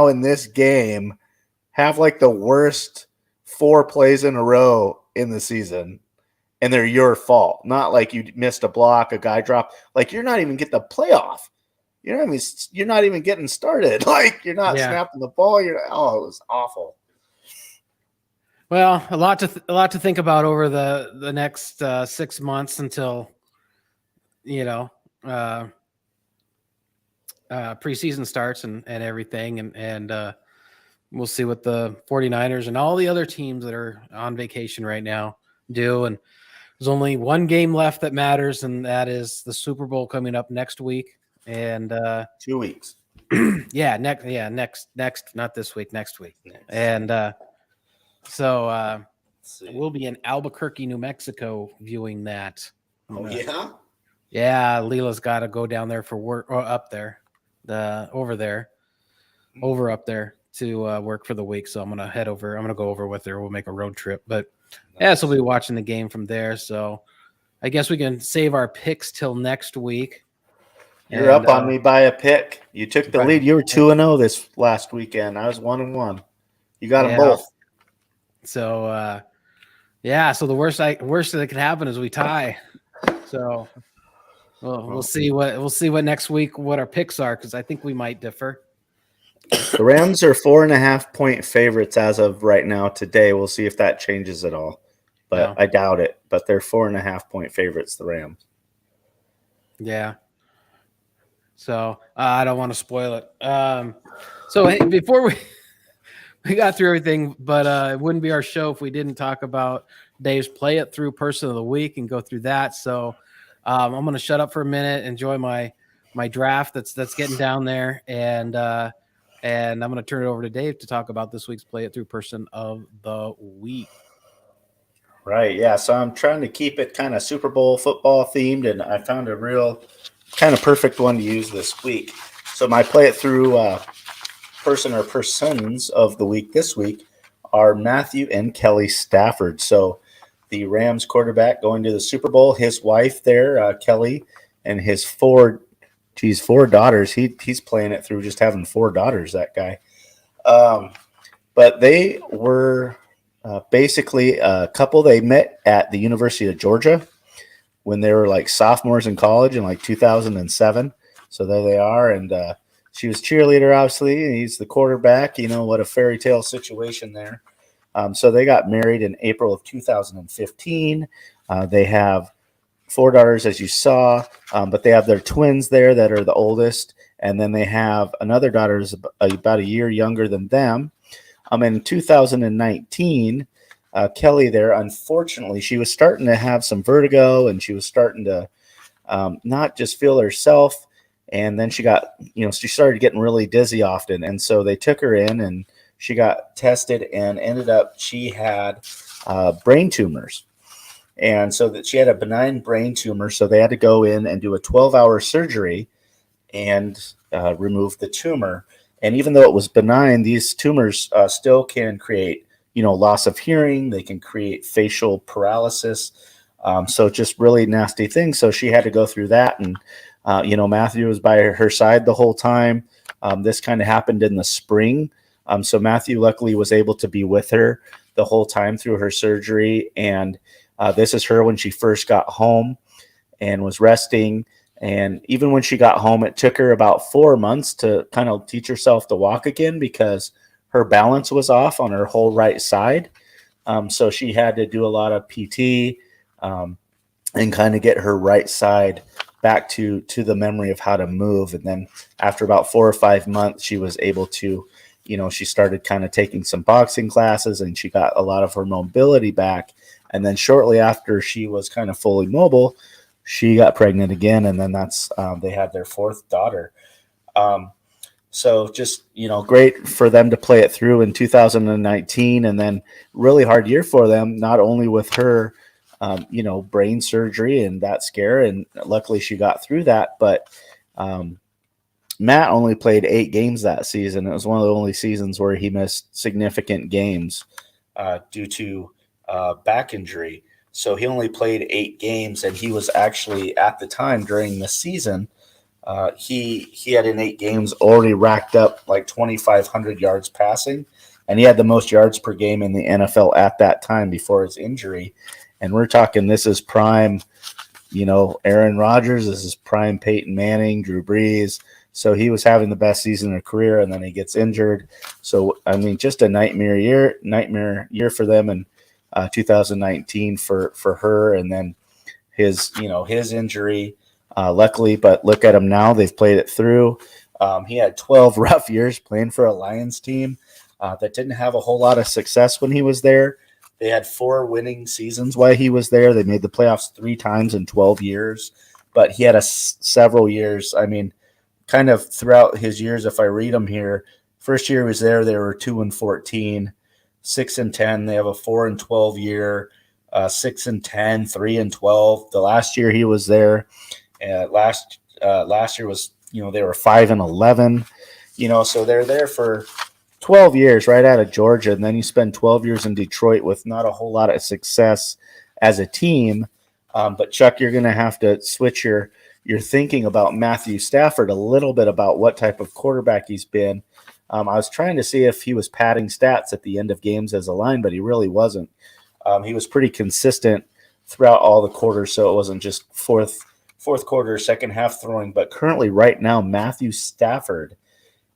[SPEAKER 2] in this game have like the worst 4 plays in a row in the season, and they're your fault. Not like you missed a block, a guy dropped. Like, you're not even getting the playoff. You're not even getting started. Like, you're not snapping the ball. It was awful.
[SPEAKER 1] Well, a lot to think about over the next 6 months until preseason starts and everything, and we'll see what the 49ers and all the other teams that are on vacation right now do. And there's only one game left that matters, and that is the Super Bowl coming up next week. And
[SPEAKER 2] 2 weeks.
[SPEAKER 1] next, not this week, next week. And so We'll be in Albuquerque, New Mexico, viewing that.
[SPEAKER 2] Oh yeah.
[SPEAKER 1] Yeah, Leela's got to go down there for work, or up there, over up there to work for the week. So I'm gonna head over. I'm gonna go over with her. We'll make a road trip. But yeah, so we'll be watching the game from there. So I guess we can save our picks till next week.
[SPEAKER 2] You're up on me by a pick. You took the lead. You were 2-0 this last weekend. I was 1-1. You got them both.
[SPEAKER 1] So yeah. So the worst that can happen is we tie. So we'll see what next week what our picks are, because I think we might differ.
[SPEAKER 2] The Rams are 4.5-point favorites as of right now today. We'll see if that changes at all, but I doubt it. But they're 4.5-point favorites, the Rams.
[SPEAKER 1] Yeah. So I don't want to spoil it. So hey, before we got through everything, but it wouldn't be our show if we didn't talk about Dave's Play It Through Person of the Week and go through that. So I'm going to shut up for a minute, enjoy my draft that's getting down there, and I'm going to turn it over to Dave to talk about this week's Play It Through Person of the Week.
[SPEAKER 2] Right, yeah. So I'm trying to keep it kind of Super Bowl football themed, and I found a real kind of perfect one to use this week. So my Play It Through person or persons of the week this week are Matthew and Kelly Stafford. So the Rams quarterback going to the Super Bowl, his wife there, Kelly, and his four daughters. He's playing it through just having 4 daughters, that guy. But they were basically a couple. They met at the University of Georgia when they were like sophomores in college in like 2007. So there they are. And she was cheerleader, obviously, and he's the quarterback. You know, what a fairy tale situation there. So they got married in April of 2015. They have 4 daughters, as you saw, but they have their twins there that are the oldest. And then they have another daughter who's about a year younger than them. In 2019, Kelly there, unfortunately, she was starting to have some vertigo, and she was starting to not just feel herself. And then she started getting really dizzy often. And so they took her in, and she got tested and ended up, she had brain tumors. And so that she had a benign brain tumor. So they had to go in and do a 12-hour surgery and remove the tumor. And even though it was benign, these tumors still can create, loss of hearing. They can create facial paralysis. So just really nasty things. So she had to go through that. And, Matthew was by her side the whole time. This kind of happened in the spring. So Matthew luckily was able to be with her the whole time through her surgery. And this is her when she first got home and was resting. And even when she got home, it took her about 4 months to kind of teach herself to walk again because her balance was off on her whole right side. So she had to do a lot of PT and kind of get her right side back to the memory of how to move. And then after about 4 or 5 months, she was able to, she started kind of taking some boxing classes, and she got a lot of her mobility back. And then shortly after she was kind of fully mobile, she got pregnant again. And then that's, they had their 4th daughter. So just, great for them to play it through in 2019, and then really hard year for them, not only with her, brain surgery and that scare. And luckily she got through that, but, Matt only played 8 games that season. It was one of the only seasons where he missed significant games due to back injury. So he only played 8 games, and he was actually at the time during the season, he had in 8 games already racked up like 2,500 yards passing, and he had the most yards per game in the NFL at that time before his injury. And we're talking, this is prime, Aaron Rodgers, this is prime Peyton Manning, Drew Brees. So he was having the best season of career, and then he gets injured. So, just a nightmare year for them in 2019 for her. And then his injury, luckily, but look at him now. They've played it through. He had 12 rough years playing for a Lions team that didn't have a whole lot of success when he was there. They had 4 winning seasons while he was there. They made the playoffs 3 times in 12 years, but he had several years. Kind of throughout his years, if I read them here, first year he was there, they were 2-14. 6-10. They have a 4-12 year, 6-10, 3-12. The last year he was there, last year was, they were 5-11. So they're there for 12 years right out of Georgia, and then you spend 12 years in Detroit with not a whole lot of success as a team. But Chuck, you're going to have to switch your thinking about Matthew Stafford a little bit about what type of quarterback he's been. I was trying to see if he was padding stats at the end of games as a line, but he really wasn't. He was pretty consistent throughout all the quarters, so it wasn't just fourth quarter, second half throwing. But currently, right now, Matthew Stafford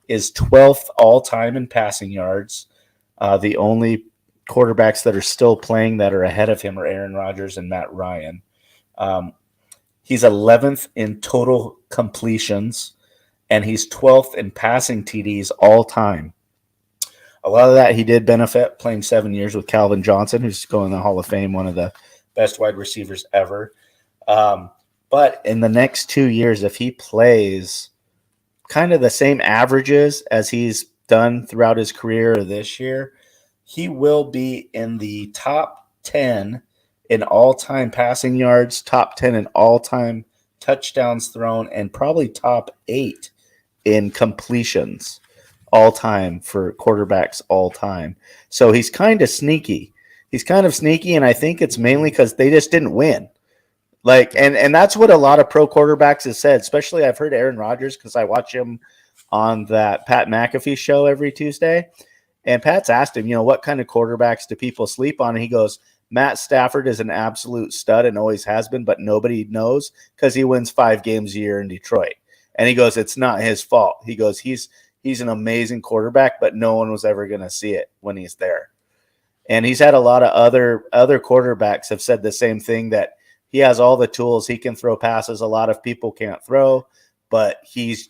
[SPEAKER 2] is 12th all-time in passing yards. The only quarterbacks that are still playing that are ahead of him are Aaron Rodgers and Matt Ryan. He's 11th in total completions, and he's 12th in passing TDs all time. A lot of that he did benefit playing 7 years with Calvin Johnson, who's going in the Hall of Fame, one of the best wide receivers ever. But in the next 2 years, if he plays kind of the same averages as he's done throughout his career this year, he will be in the top 10 in all-time passing yards, top 10 in all-time touchdowns thrown, and probably top 8 in completions all-time for quarterbacks all-time. So he's kind of sneaky. And I think it's mainly because they just didn't win. And that's what a lot of pro quarterbacks have said, especially I've heard Aaron Rodgers because I watch him on that Pat McAfee show every Tuesday. And Pat's asked him, what kind of quarterbacks do people sleep on? And he goes, Matt Stafford is an absolute stud and always has been, but nobody knows because he wins 5 games a year in Detroit. And he goes, it's not his fault. He goes, he's an amazing quarterback, but no one was ever going to see it when he's there. And he's had a lot of other quarterbacks have said the same thing, that he has all the tools. He can throw passes a lot of people can't throw, but he's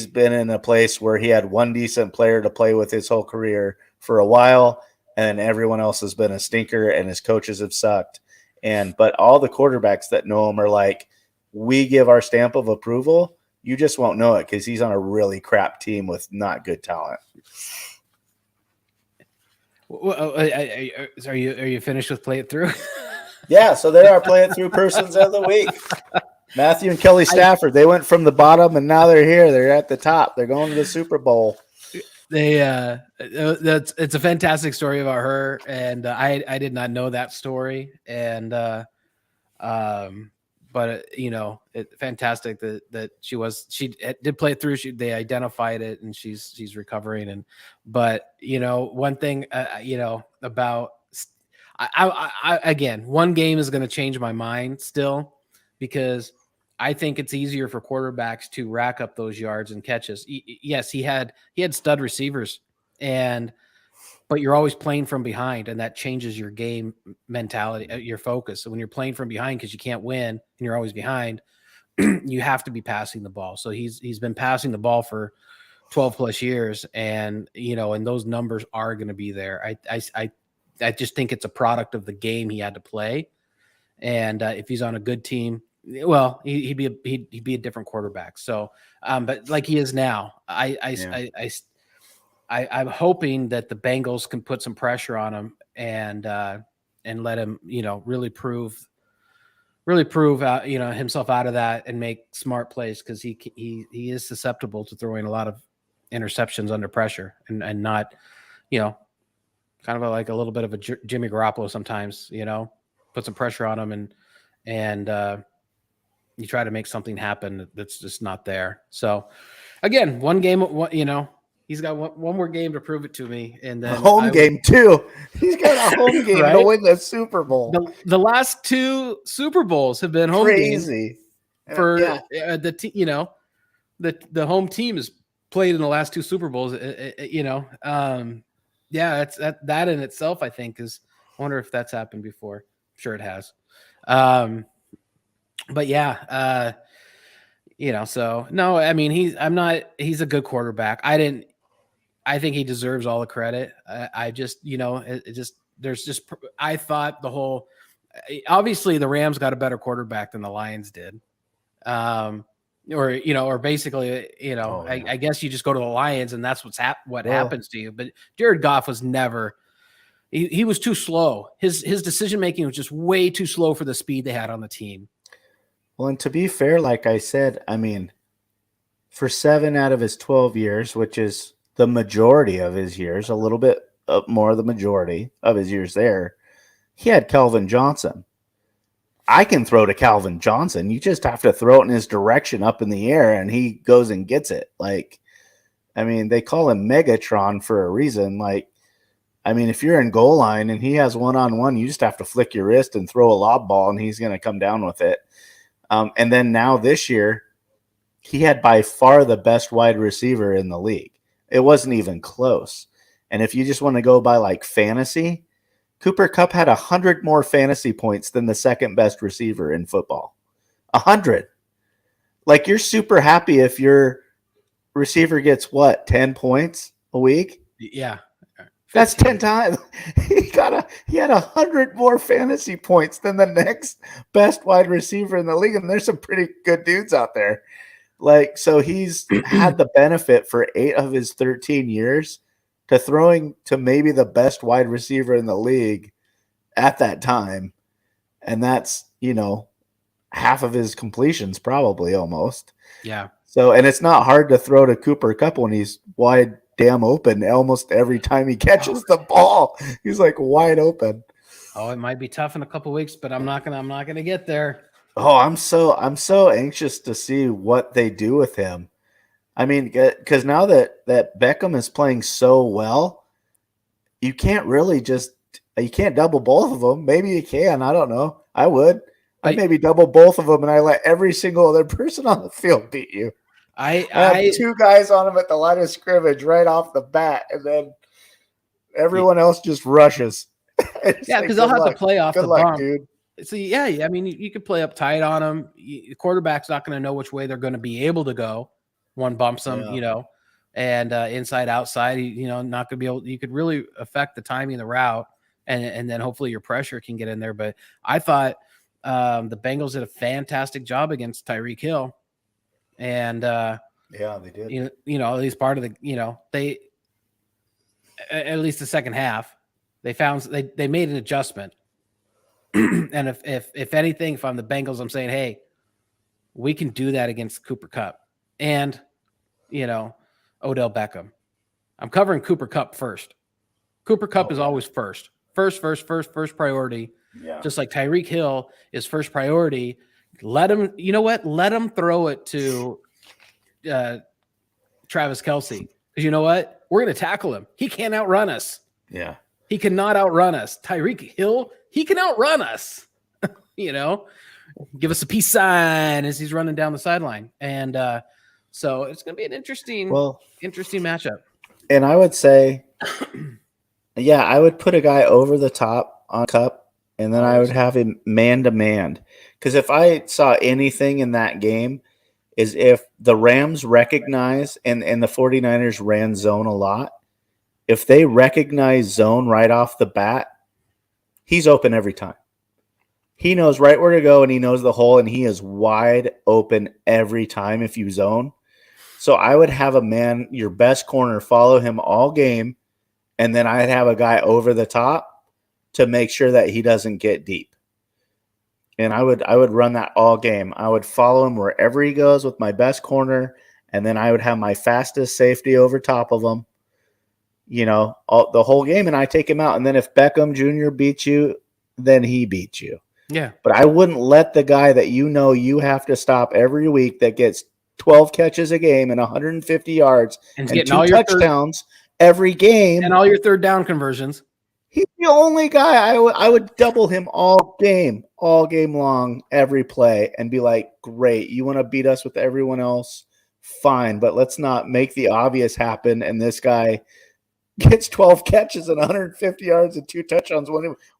[SPEAKER 2] been in a place where he had one decent player to play with his whole career for a while, and everyone else has been a stinker, and his coaches have sucked. But all the quarterbacks that know him are like, we give our stamp of approval. You just won't know it because he's on a really crap team with not good talent.
[SPEAKER 1] Well, are you finished with Play It Through?
[SPEAKER 2] Yeah, so they are Play It Through persons of the week. Matthew and Kelly Stafford, they went from the bottom and now they're here. They're at the top. They're going to the Super Bowl.
[SPEAKER 1] It's a fantastic story about her, and I did not know that story, and but it's fantastic that she did play it through. They identified it, and she's recovering. But one thing about I again, one game is going to change my mind still, because I think it's easier for quarterbacks to rack up those yards and catches. Yes, he had stud receivers, but you're always playing from behind, and that changes your game mentality, your focus. So when you're playing from behind because you can't win and you're always behind, you have to be passing the ball. So he's been passing the ball for 12 plus years, and and those numbers are going to be there. I just think it's a product of the game he had to play, and if he's on a good team, well, he'd be a different quarterback. So, but like he is now, I'm hoping that the Bengals can put some pressure on him and let him, really prove out, himself out of that and make smart plays, because he is susceptible to throwing a lot of interceptions under pressure and not, kind of like a little bit of a Jimmy Garoppolo sometimes, put some pressure on him and you try to make something happen that's just not there. So again, one game, he's got one more game to prove it to me, and then
[SPEAKER 2] a home game too. He's got a home game
[SPEAKER 1] right?
[SPEAKER 2] to win the Super Bowl.
[SPEAKER 1] The last 2 Super Bowls have been home games for the home team has played in the last 2 Super Bowls. That's that in itself, I think, is. I wonder if that's happened before. I'm sure it has. But yeah, so no, I mean, he's a good quarterback. I think he deserves all the credit. I just, I thought obviously the Rams got a better quarterback than the Lions did. or basically,
[SPEAKER 2] Oh, yeah.
[SPEAKER 1] I guess you just go to the Lions and that's what
[SPEAKER 2] Well,
[SPEAKER 1] happens to you. But Jared Goff was never. He was too slow. His decision making was just way too slow for the speed they had on the team.
[SPEAKER 2] Well, and to be fair, like I said, I mean, for 7 out of his 12 years, which is the majority of his years, a little bit more the majority of his years there, he had Calvin Johnson. I can throw to Calvin Johnson. You just have to throw it in his direction up in the air, and he goes and gets it. Like, I mean, they call him Megatron for a reason. Like, I mean, if you're in goal line and he has one-on-one, you just have to flick your wrist and throw a lob ball, and he's going to come down with it. And then now this year, he had by far the best wide receiver in the league. It wasn't even close. And if you just want to go by like fantasy, Cooper Kupp had 100 more fantasy points than the second best receiver in football. 100. Like, you're super happy if your receiver gets 10 points a week?
[SPEAKER 1] Yeah.
[SPEAKER 2] That's 10 times. He had 100 more fantasy points than the next best wide receiver in the league. And there's some pretty good dudes out there. Like, so he's had the benefit for 8 of his 13 years to throwing to maybe the best wide receiver in the league at that time. And that's, half of his completions probably almost.
[SPEAKER 1] Yeah.
[SPEAKER 2] So, and it's not hard to throw to Cooper Kupp when he's wide damn open almost every time he catches the ball. He's like wide open.
[SPEAKER 1] Oh, it might be tough in a couple weeks, but I'm not gonna get there.
[SPEAKER 2] Oh, I'm so anxious to see what they do with him. I mean, because now that Beckham is playing so well, you can't double both of them. Maybe you can. I don't know. I would. I'd maybe double both of them, and I let every single other person on the field beat you. I have 2 guys on him at the line of scrimmage right off the bat, and then everyone else just rushes.
[SPEAKER 1] Yeah, because they'll have to play off the bump.
[SPEAKER 2] Dude.
[SPEAKER 1] So, yeah, I mean, you could play up tight on them. The quarterback's not going to know which way they're going to be able to go. One bumps them, and inside, outside, not going to be able – you could really affect the timing of the route, and then hopefully your pressure can get in there. But I thought the Bengals did a fantastic job against Tyreek Hill. And
[SPEAKER 2] yeah, they did.
[SPEAKER 1] At least part of the they at least the second half they made an adjustment. And if anything, if I'm the Bengals, I'm saying, hey, we can do that against Cooper Kupp and Odell Beckham. I'm covering Cooper Kupp first. Cooper Kupp is always first priority.
[SPEAKER 2] Yeah.
[SPEAKER 1] Just like Tyreek Hill is first priority. Let him, let him throw it to Travis Kelce. Because you know what? We're going to tackle him. He can't outrun us.
[SPEAKER 2] Yeah.
[SPEAKER 1] He cannot outrun us. Tyreek Hill, he can outrun us. Give us a peace sign as he's running down the sideline. And so it's going to be an interesting matchup.
[SPEAKER 2] And I would say, yeah, I would put a guy over the top on Kupp, and then I would have him man-to-man. Because if I saw anything in that game is if the Rams recognize, and the 49ers ran zone a lot, if they recognize zone right off the bat, he's open every time. He knows right where to go, and he knows the hole, and he is wide open every time if you zone. So I would have your best corner, follow him all game, and then I'd have a guy over the top to make sure that he doesn't get deep. And I would run that all game. I would follow him wherever he goes with my best corner, and then I would have my fastest safety over top of him, the whole game, and I take him out. And then if Beckham Jr. beats you, then he beats you.
[SPEAKER 1] Yeah.
[SPEAKER 2] But I wouldn't let the guy that you have to stop every week that gets 12 catches a game and 150 yards and 2 touchdowns every game.
[SPEAKER 1] And all your third down conversions.
[SPEAKER 2] He's the only guy I would double him all game long, every play, and be like, great, you want to beat us with everyone else? Fine, but let's not make the obvious happen. And this guy gets 12 catches and 150 yards and 2 touchdowns.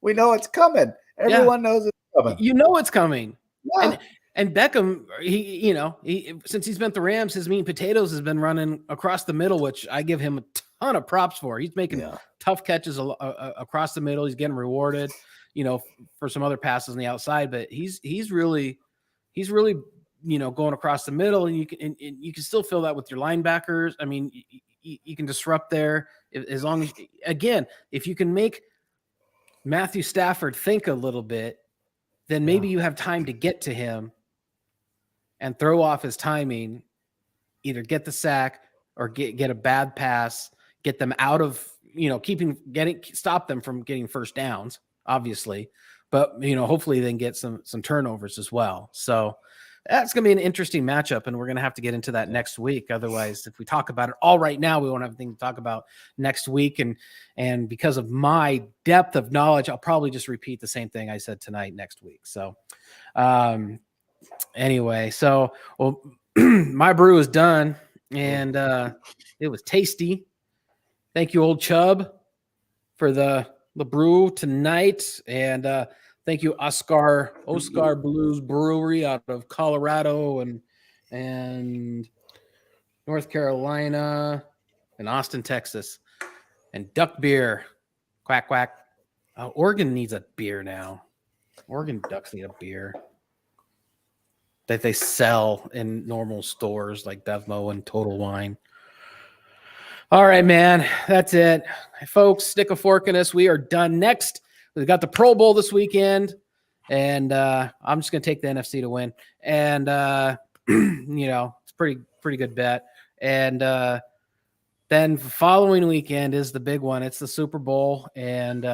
[SPEAKER 2] We know it's coming. Everyone knows it's coming.
[SPEAKER 1] You know it's coming.
[SPEAKER 2] Yeah.
[SPEAKER 1] And Beckham, he since he's been at the Rams, his meat and potatoes has been running across the middle, which I give him a ton of props for. He's making tough catches across the middle. He's getting rewarded, for some other passes on the outside. But he's really going across the middle, and and you can still fill that with your linebackers. I mean, you can disrupt there as long as, again, if you can make Matthew Stafford think a little bit, then maybe you have time to get to him and throw off his timing, either get the sack or get a bad pass, get them out of, stop them from getting first downs, obviously, but hopefully then get some turnovers as well. So that's going to be an interesting matchup, and we're going to have to get into that next week. Otherwise, if we talk about it all right now, we won't have anything to talk about next week. And because of my depth of knowledge, I'll probably just repeat the same thing I said tonight next week. So anyway, my brew is done, and it was tasty. Thank you, Old Chub, for the brew tonight, and thank you, Oscar Blues Brewery out of Colorado and North Carolina and Austin, Texas, and Duck Beer. Quack quack. Oregon needs a beer now. Oregon Ducks need a beer that they sell in normal stores like Bevmo and Total Wine. All right, man. That's it. Folks, stick a fork in us. We are done. Next, we've got the Pro Bowl this weekend, and I'm just going to take the NFC to win. And, it's pretty good bet. And then the following weekend is the big one. It's the Super Bowl, and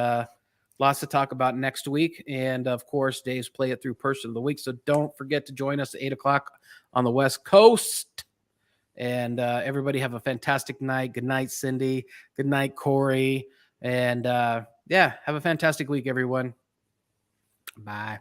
[SPEAKER 1] lots to talk about next week. And, of course, Dave's Play It Through Person of the Week. So don't forget to join us at 8 o'clock on the West Coast. And everybody have a fantastic night. Good night, Cindy. Good night, Corey. And, have a fantastic week, everyone. Bye.